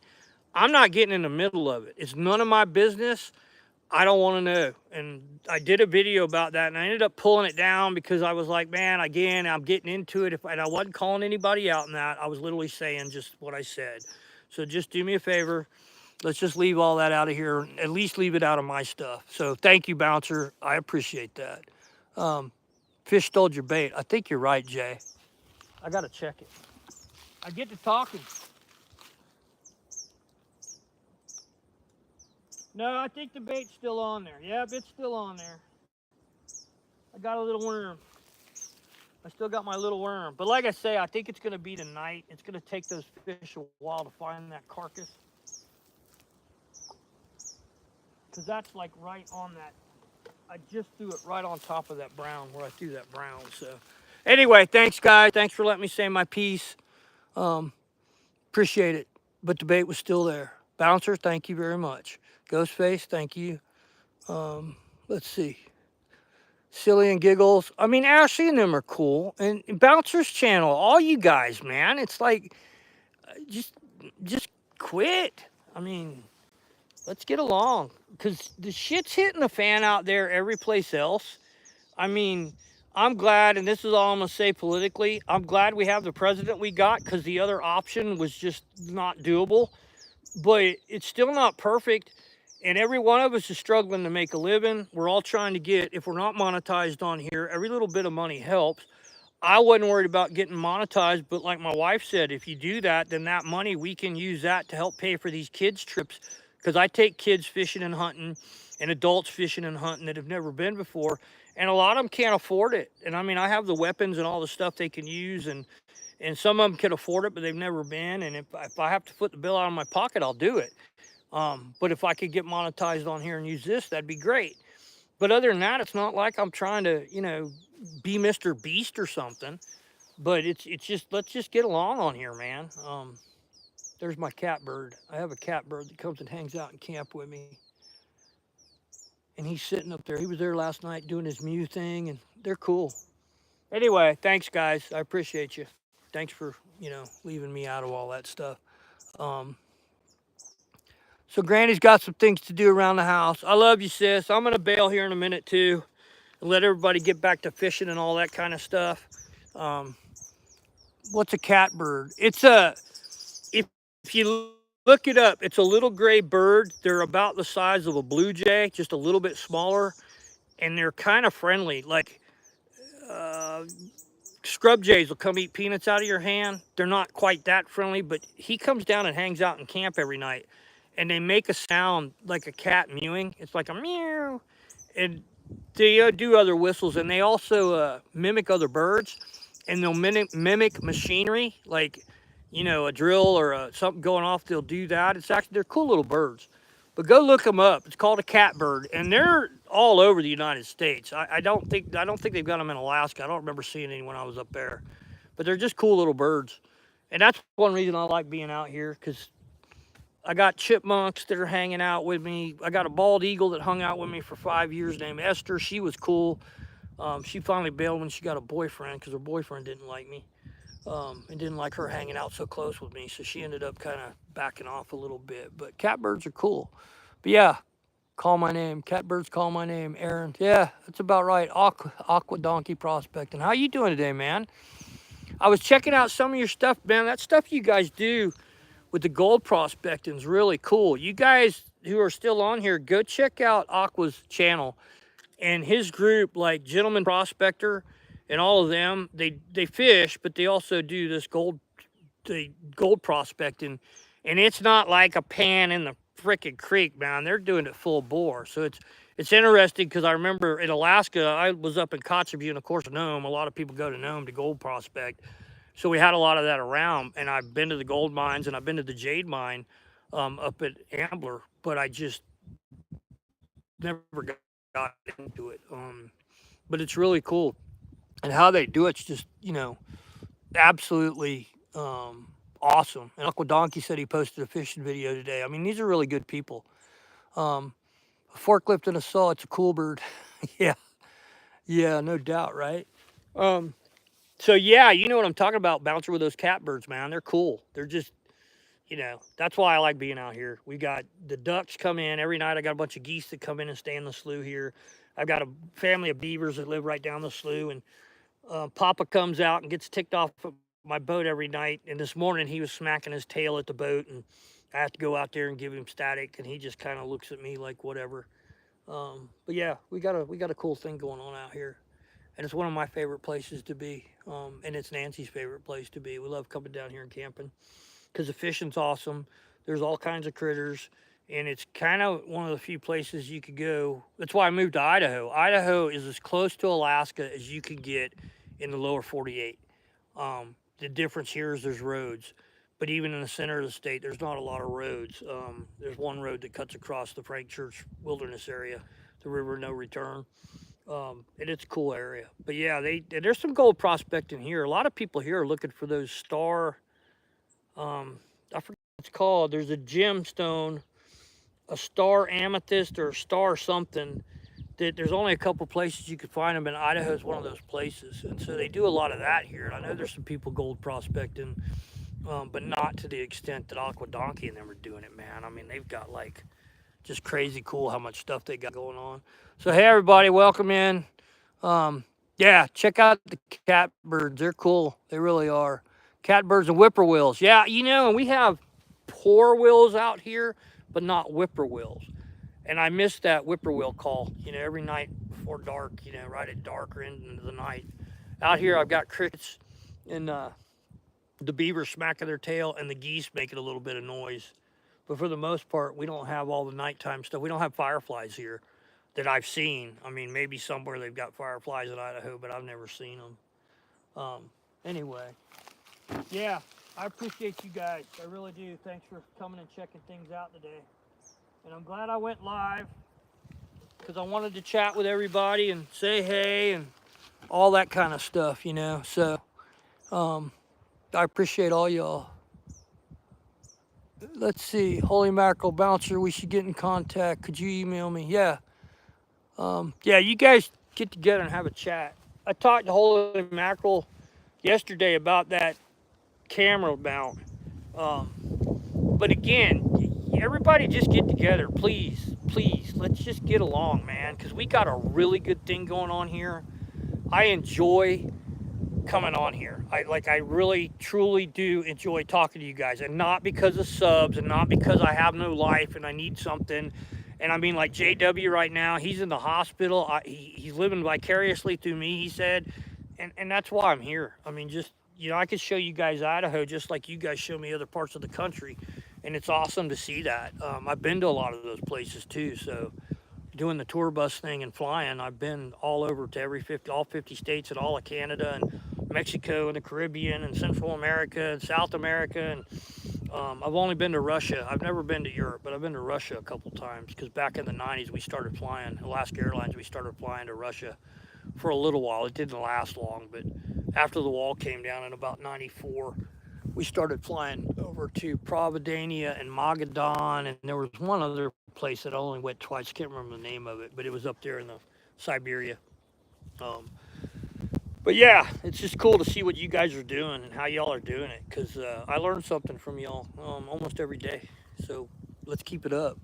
Speaker 1: I'm not getting in the middle of it. It's none of my business. I don't want to know. And I did a video about that and I ended up pulling it down because I was like, man, again, I'm getting into it. And I wasn't calling anybody out in that. I was literally saying just what I said. So just do me a favor. Let's just leave all that out of here. At least leave it out of my stuff. So thank you, Bouncer. I appreciate that. Fish stole your bait. I think you're right, Jay. I got to check it. I get to talking. No, I think the bait's still on there. Yep, it's still on there. I got a little worm. I still got my little worm. But like I say, I think it's going to be tonight. It's going to take those fish a while to find that carcass. Because that's like right on that. I just threw it right on top of that brown where I threw that brown. So anyway, thanks guys. Thanks for letting me say my piece. Appreciate it. But the bait was still there. Bouncer, thank you very much. Ghostface, thank you. Let's see. Silly and Giggles. I mean, Ashley and them are cool. And Bouncer's channel, all you guys, man. It's like, just quit. I mean, let's get along. Because the shit's hitting the fan out there every place else. I mean, I'm glad, and this is all I'm going to say politically, I'm glad we have the president we got because the other option was just not doable. But it's still not perfect. And every one of us is struggling to make a living. We're all trying to get, if we're not monetized on here, every little bit of money helps. I wasn't worried about getting monetized, but like my wife said, if you do that, then that money, we can use that to help pay for these kids' trips. Because I take kids fishing and hunting and adults fishing and hunting that have never been before. And a lot of them can't afford it. And I mean, I have the weapons and all the stuff they can use. And some of them can afford it, but they've never been. And if I have to foot the bill out of my pocket, I'll do it. But if I could get monetized on here and use this, that'd be great. But other than that, it's not like I'm trying to, you know, be Mr. Beast or something. But it's just, let's just get along on here, man. There's my catbird. I have a catbird that comes and hangs out in camp with me. And he's sitting up there. He was there last night doing his Mew thing, and they're cool. Anyway, thanks, guys. I appreciate you. Thanks for, you know, leaving me out of all that stuff. So Granny's got some things to do around the house. I love you, sis. I'm gonna bail here in a minute too, and let everybody get back to fishing and all that kind of stuff. Um, what's a catbird? It's a if you look it up, it's a little gray bird. They're about the size of a blue jay, just a little bit smaller, and they're kind of friendly. Like uh, scrub jays will come eat peanuts out of your hand. They're not quite that friendly, but he comes down and hangs out in camp every night, and they make a sound like a cat mewing. It's like a meow, and they do other whistles, and they also mimic other birds, and they'll mimic machinery, like a drill or something going off. They'll do that. It's actually they're cool little birds, but go look them up. It's called a catbird, and they're all over the United States. I don't think they've got them in Alaska. I don't remember seeing any when I was up there, but they're just cool little birds, and that's one reason I like being out here because I got chipmunks that are hanging out with me. I got a bald eagle that hung out with me for 5 years named Esther. She was cool. She finally bailed when she got a boyfriend because her boyfriend didn't like me and didn't like her hanging out so close with me. So she ended up kind of backing off a little bit. But catbirds are cool. But yeah, call my name. Catbirds call my name. Aaron. Yeah, that's about right. Aqua Donkey Prospecting. How you doing today, man? I was checking out some of your stuff, man. That stuff you guys do with the gold prospecting is really cool. You guys who are still on here, go check out Aqua's channel and his group, like Gentleman Prospector and all of them. They fish, but they also do this gold prospecting, and it's not like a pan in the frickin' creek, man. They're doing it full bore. So it's interesting because I remember in Alaska, I was up in Kotzebue, and of course Nome. A lot of people go to Nome to gold prospect. So we had a lot of that around, and I've been to the gold mines and I've been to the jade mine up at Ambler, but I just never got into it. But it's really cool, and how they do it's just absolutely awesome. And Uncle Donkey said he posted a fishing video today. I mean, these are really good people. Um, a forklift and a saw. It's a cool bird. Yeah, yeah, no doubt, right? Um, so yeah, you know what I'm talking about, Bouncer, with those catbirds, man. They're cool. They're just, that's why I like being out here. We got the ducks come in every night. I got a bunch of geese that come in and stay in the slough here. I've got a family of beavers that live right down the slough, and Papa comes out and gets ticked off of my boat every night. And this morning he was smacking his tail at the boat, and I have to go out there and give him static, and he just kind of looks at me like whatever. But yeah, we got a cool thing going on out here, and it's one of my favorite places to be. And it's Nancy's favorite place to be. We love coming down here and camping because the fishing's awesome. There's all kinds of critters, and it's kind of one of the few places you could go. That's why I moved to Idaho. Idaho is as close to Alaska as you can get in the lower 48. The difference here is there's roads, but even in the center of the state, there's not a lot of roads. There's one road that cuts across the Frank Church Wilderness area, the River No Return. And it's a cool area. But yeah, there's some gold prospecting here. A lot of people here are looking for those star. I forget what it's called. There's a gemstone, a star amethyst or a star something. That there's only a couple places you could find them, and Idaho is one of those places. And so they do a lot of that here. And I know there's some people gold prospecting, but not to the extent that Aqua Donkey and them are doing it, man. I mean, they've got like just crazy cool how much stuff they got going on. So hey, everybody, welcome in. Yeah, check out the catbirds. They're cool. They really are. Catbirds and whippoorwills. Yeah, and we have whippoorwills out here, but not whippoorwills. And I miss that whippoorwill call, every night before dark, right at dark or into the night. Out here, I've got crickets and the beavers smacking their tail and the geese making a little bit of noise. But for the most part, we don't have all the nighttime stuff. We don't have fireflies here that I've seen. I mean, maybe somewhere they've got fireflies in Idaho, but I've never seen them. Anyway, yeah, I appreciate you guys. I really do. Thanks for coming and checking things out today. And I'm glad I went live because I wanted to chat with everybody and say hey and all that kind of stuff, So I appreciate all y'all. Let's see. Holy Mackerel Bouncer, we should get in contact. Could you email me? Yeah. Yeah, you guys get together and have a chat. I talked to Holy Mackerel yesterday about that camera mount. But again, everybody just get together, please, please. Let's just get along, man, because we got a really good thing going on here. I enjoy coming on here. I really truly do enjoy talking to you guys, and not because of subs, and not because I have no life and I need something. And I mean, like JW right now, he's in the hospital. He's living vicariously through me, he said, and that's why I'm here. I mean, just I could show you guys Idaho just like you guys show me other parts of the country, and it's awesome to see that. I've been to a lot of those places too, so doing the tour bus thing and flying, I've been all over to all 50 states and all of Canada and Mexico and the Caribbean and Central America and South America. And I've only been to Russia. I've never been to Europe, but I've been to Russia a couple times because back in the 90s we started flying, Alaska Airlines, we started flying to Russia for a little while. It didn't last long, but after the wall came down in about 94, we started flying over to Providenia and Magadan, and there was one other place that I only went twice. Can't remember the name of it, but it was up there in the Siberia. Um, but yeah, it's just cool to see what you guys are doing and how y'all are doing it, because I learn something from y'all almost every day. So let's keep it up.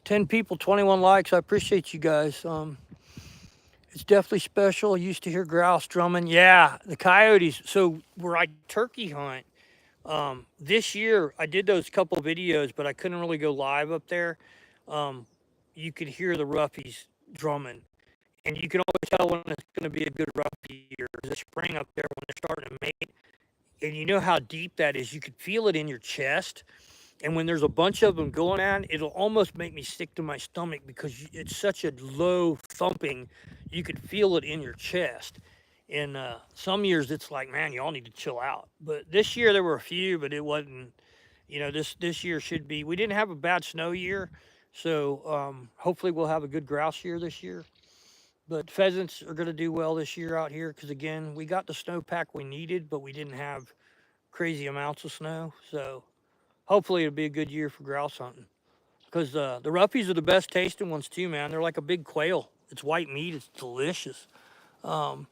Speaker 1: 10 people, 21 likes. I appreciate you guys. It's definitely special. I used to hear grouse drumming. Yeah, the coyotes. So where I turkey hunt, this year I did those couple videos, but I couldn't really go live up there. You could hear the roughies drumming, and you can always tell when it's going to be a good roughy year. The spring up there when they're starting to mate, and you know how deep that is. You could feel it in your chest, and when there's a bunch of them going on, it'll almost make me sick to my stomach because it's such a low thumping. You could feel it in your chest. And some years it's like, man, you all need to chill out. But this year there were a few, but it wasn't. This year should be. We didn't have a bad snow year, so hopefully we'll have a good grouse year this year. But pheasants are going to do well this year out here because again, we got the snowpack we needed, but we didn't have crazy amounts of snow. So hopefully it'll be a good year for grouse hunting. Because the roughies are the best tasting ones too, man. They're like a big quail. It's white meat. It's delicious. Um,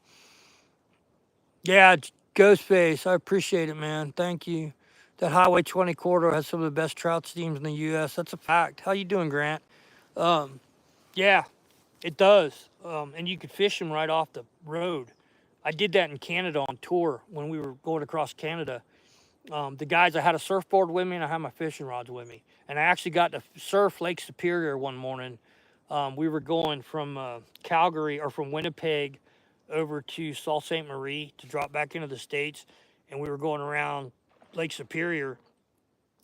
Speaker 1: yeah, Ghostface, I appreciate it, man. Thank you. That Highway 20 corridor has some of the best trout streams in the U.S. That's a fact. How you doing, Grant? Um, yeah, it does. And you could fish them right off the road. I did that in Canada on tour when we were going across Canada. The guys, I had a surfboard with me and I had my fishing rods with me. And I actually got to surf Lake Superior one morning. We were going from Calgary or from Winnipeg over to Sault Ste. Marie to drop back into the States. And we were going around Lake Superior.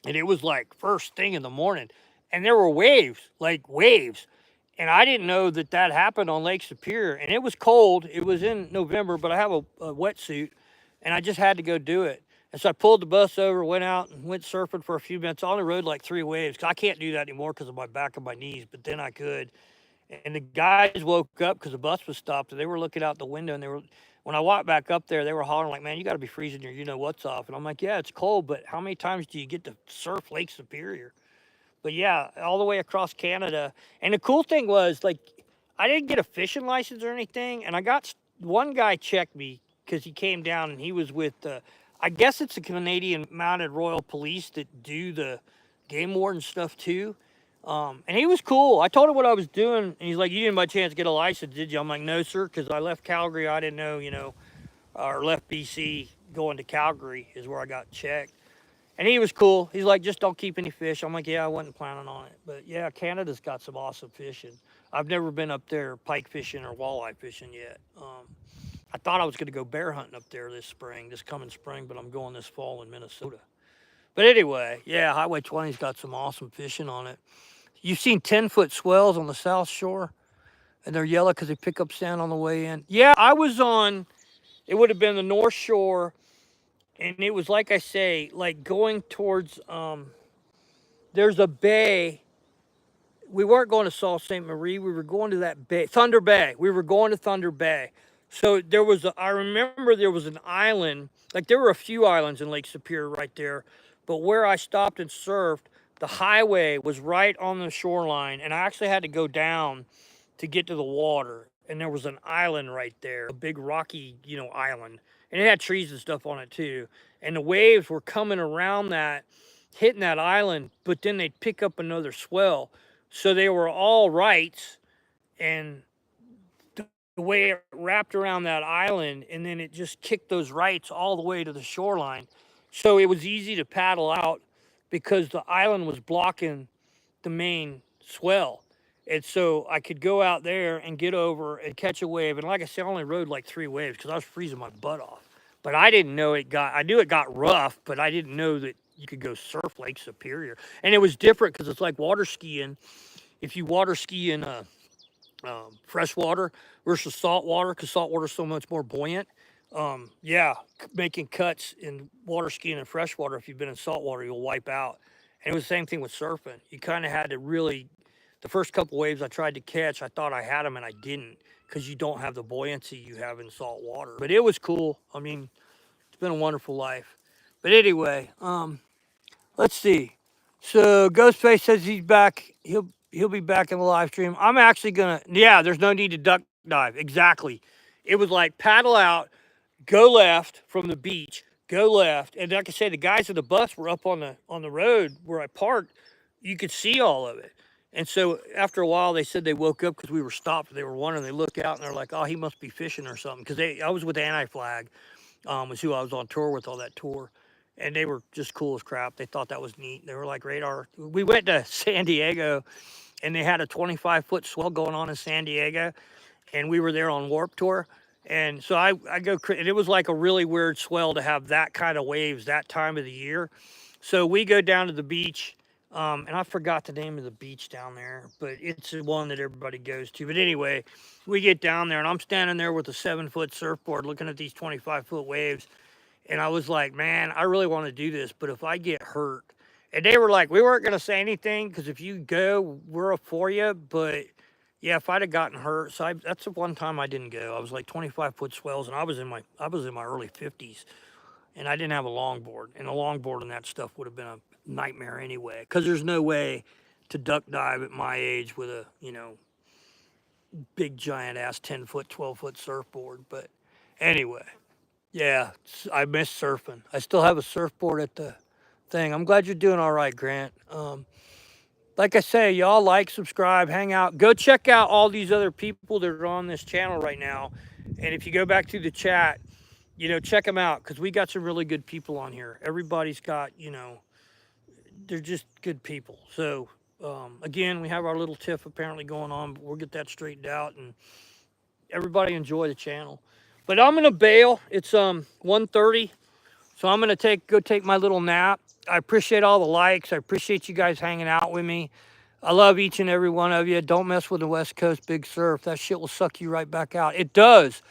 Speaker 1: And it was like first thing in the morning. And there were waves, like waves. And I didn't know that that happened on Lake Superior. And it was cold. It was in November, but I have a wetsuit. And I just had to go do it. And so I pulled the bus over, went out and went surfing for a few minutes. I only rode like 3 waves. 'Cause I can't do that anymore because of my back and my knees, but then I could. And the guys woke up because the bus was stopped and they were looking out the window and when I walked back up there, they were hollering like, man, you got to be freezing your what's off. And I'm like, yeah, it's cold, but how many times do you get to surf Lake Superior? But yeah, all the way across Canada. And the cool thing was, like, I didn't get a fishing license or anything. And I got one guy checked me because he came down and he was with, I guess it's the Canadian Mounted Royal Police that do the game warden stuff too. And he was cool. I told him what I was doing. And he's like, you didn't by chance get a license, did you? I'm like, no, sir, because I left Calgary. I didn't know, or left BC going to Calgary is where I got checked. And he was cool. He's like, just don't keep any fish. I'm like, yeah, I wasn't planning on it. But yeah, Canada's got some awesome fishing. I've never been up there pike fishing or walleye fishing yet. I thought I was going to go bear hunting up there this coming spring, but I'm going this fall in Minnesota. But anyway, yeah, Highway 20's got some awesome fishing on it. You've seen 10-foot swells on the South Shore, and they're yellow because they pick up sand on the way in. Yeah, I was on, it would have been the North Shore. And it was like I say, like going towards, there's a bay. We weren't going to Sault Ste. Marie. We were going to that bay, Thunder Bay. We were going to Thunder Bay. So I remember there was an island, like there were a few islands in Lake Superior right there. But where I stopped and surfed, the highway was right on the shoreline. And I actually had to go down to get to the water. And there was an island right there, a big rocky, island. And it had trees and stuff on it too. And the waves were coming around that. hitting that island, but then they'd pick up another swell. So they were all rights, and the way it wrapped around that island, and then it just kicked those rights all the way to the shoreline. So it was easy to paddle out because the island was blocking the main swell. And so I could go out there and get over and catch a wave. And like I said, I only rode like 3 waves because I was freezing my butt off. But I didn't know I knew it got rough, but I didn't know that you could go surf Lake Superior. And it was different because it's like water skiing. If you water ski in fresh water versus salt water, because salt water is so much more buoyant. Yeah, making cuts in water skiing and fresh water, if you've been in salt water, you'll wipe out. And it was the same thing with surfing. You kind of had to really, the first couple waves I tried to catch, I thought I had them and I didn't because you don't have the buoyancy you have in salt water. But it was cool. I mean, it's been a wonderful life. But anyway, let's see. So Ghostface says he's back. He'll be back in the live stream. I'm actually gonna. Yeah, there's no need to duck dive. Exactly. It was like paddle out, go left from the beach, go left, and like I said, the guys in the bus were up on the road where I parked. You could see all of it. And so after a while, they said they woke up because we were stopped. They were wondering. They look out and they're like, "Oh, he must be fishing or something." Because I was with Anti Flag, was who I was on tour with all that tour. And they were just cool as crap. They thought that was neat. They were like radar. We went to San Diego and they had a 25-foot swell going on in San Diego. And we were there on Warp Tour. And so I go, and it was like a really weird swell to have that kind of waves that time of the year. So we go down to the beach. And I forgot the name of the beach down there, but it's the one that everybody goes to. But anyway, we get down there and I'm standing there with a 7-foot surfboard looking at these 25-foot waves. And I was like, man, I really want to do this, but if I get hurt, and they were like, we weren't going to say anything because if you go, we're for you. But yeah, if I'd have gotten hurt, so that's the one time I didn't go. I was like 25-foot swells, and I was in my early 50s, and I didn't have a longboard, and a longboard and that stuff would have been a nightmare anyway. Because there's no way to duck dive at my age with a big giant ass 10-foot, 12-foot surfboard. But anyway. Yeah, I miss surfing. I still have a surfboard at the thing. I'm glad you're doing all right, Grant. Like I say, y'all like, subscribe, hang out. Go check out all these other people that are on this channel right now. And if you go back to the chat, check them out because we got some really good people on here. Everybody's got, they're just good people. So, again, we have our little tiff apparently going on, but we'll get that straightened out and everybody enjoy the channel. But I'm gonna bail. It's 1:30, so I'm gonna go take my little nap. I appreciate all the likes. I appreciate you guys hanging out with me. I love each and every one of you. Don't mess with the West Coast big surf. That shit will suck you right back out. It does.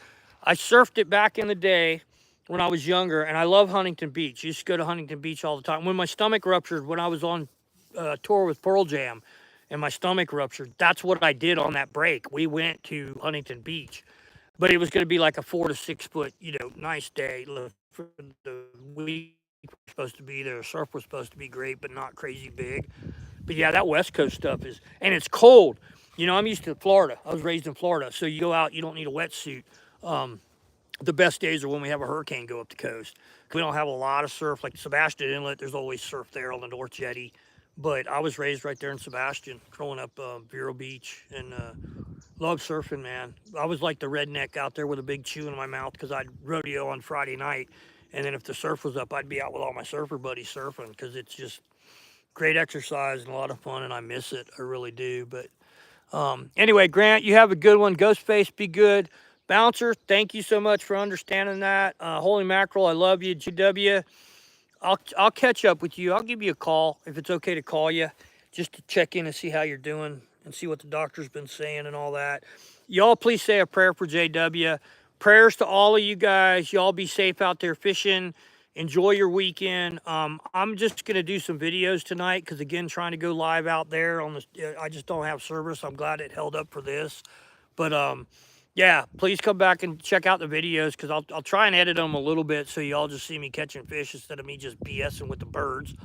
Speaker 1: I surfed it back in the day when I was younger, and I love Huntington Beach. I used to go to Huntington Beach all the time. When my stomach ruptured, when I was on tour with Pearl Jam, and my stomach ruptured, that's what I did on that break. We went to Huntington Beach. But it was going to be like a 4 to 6 foot, nice day. For the week we're supposed to be there. Surf was supposed to be great, but not crazy big. But yeah, that West Coast stuff is, and it's cold. I'm used to Florida. I was raised in Florida, so you go out, you don't need a wetsuit. The best days are when we have a hurricane go up the coast. We don't have a lot of surf, like Sebastian Inlet. There's always surf there on the North Jetty. But I was raised right there in Sebastian, growing up Vero Beach, and love surfing, man. I was like the redneck out there with a big chew in my mouth because I'd rodeo on Friday night. And then if the surf was up, I'd be out with all my surfer buddies surfing because it's just great exercise and a lot of fun, and I miss it. I really do. But anyway, Grant, you have a good one. Ghostface, be good. Bouncer, thank you so much for understanding that. Holy Mackerel, I love you. GW, I'll catch up with you. I'll give you a call if it's okay to call you just to check in and see how you're doing and see what the doctor's been saying and all that. Y'all please say a prayer for JW. Prayers to all of you guys. Y'all be safe out there fishing. Enjoy your weekend. I'm just going to do some videos tonight because, again, trying to go live out there on the, I just don't have service. I'm glad it held up for this. But, yeah, please come back and check out the videos because I'll try and edit them a little bit so y'all just see me catching fish instead of me just BSing with the birds.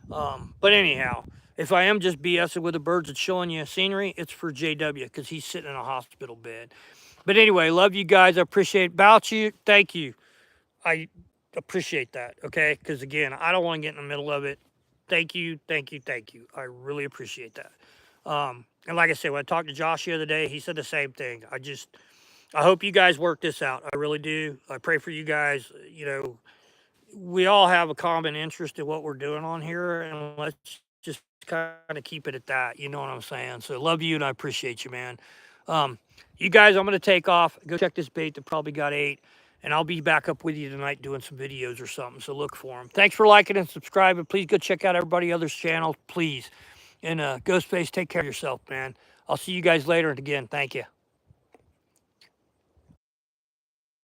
Speaker 1: But anyhow, if I am just BSing with the birds and showing you scenery, it's for JW because he's sitting in a hospital bed. But anyway, love you guys. I appreciate about you. Thank you. I appreciate that, okay? Because, again, I don't want to get in the middle of it. thank you. I really appreciate that. And like I said, when I talked to Josh the other day, he said the same thing. I hope you guys work this out. I really do. I pray for you guys. You know, we all have a common interest in what we're doing on here, and let's just kind of keep it at that. You know what I'm saying? So love you, and I appreciate you, man. Um, you guys, I'm gonna take off. Go check this bait that probably got 8, and I'll be back up with you tonight doing some videos or something. So look for them. Thanks for liking and subscribing. Please go check out everybody else's channel, please. And Ghostface, take care of yourself, man. I'll see you guys later. And again, thank you.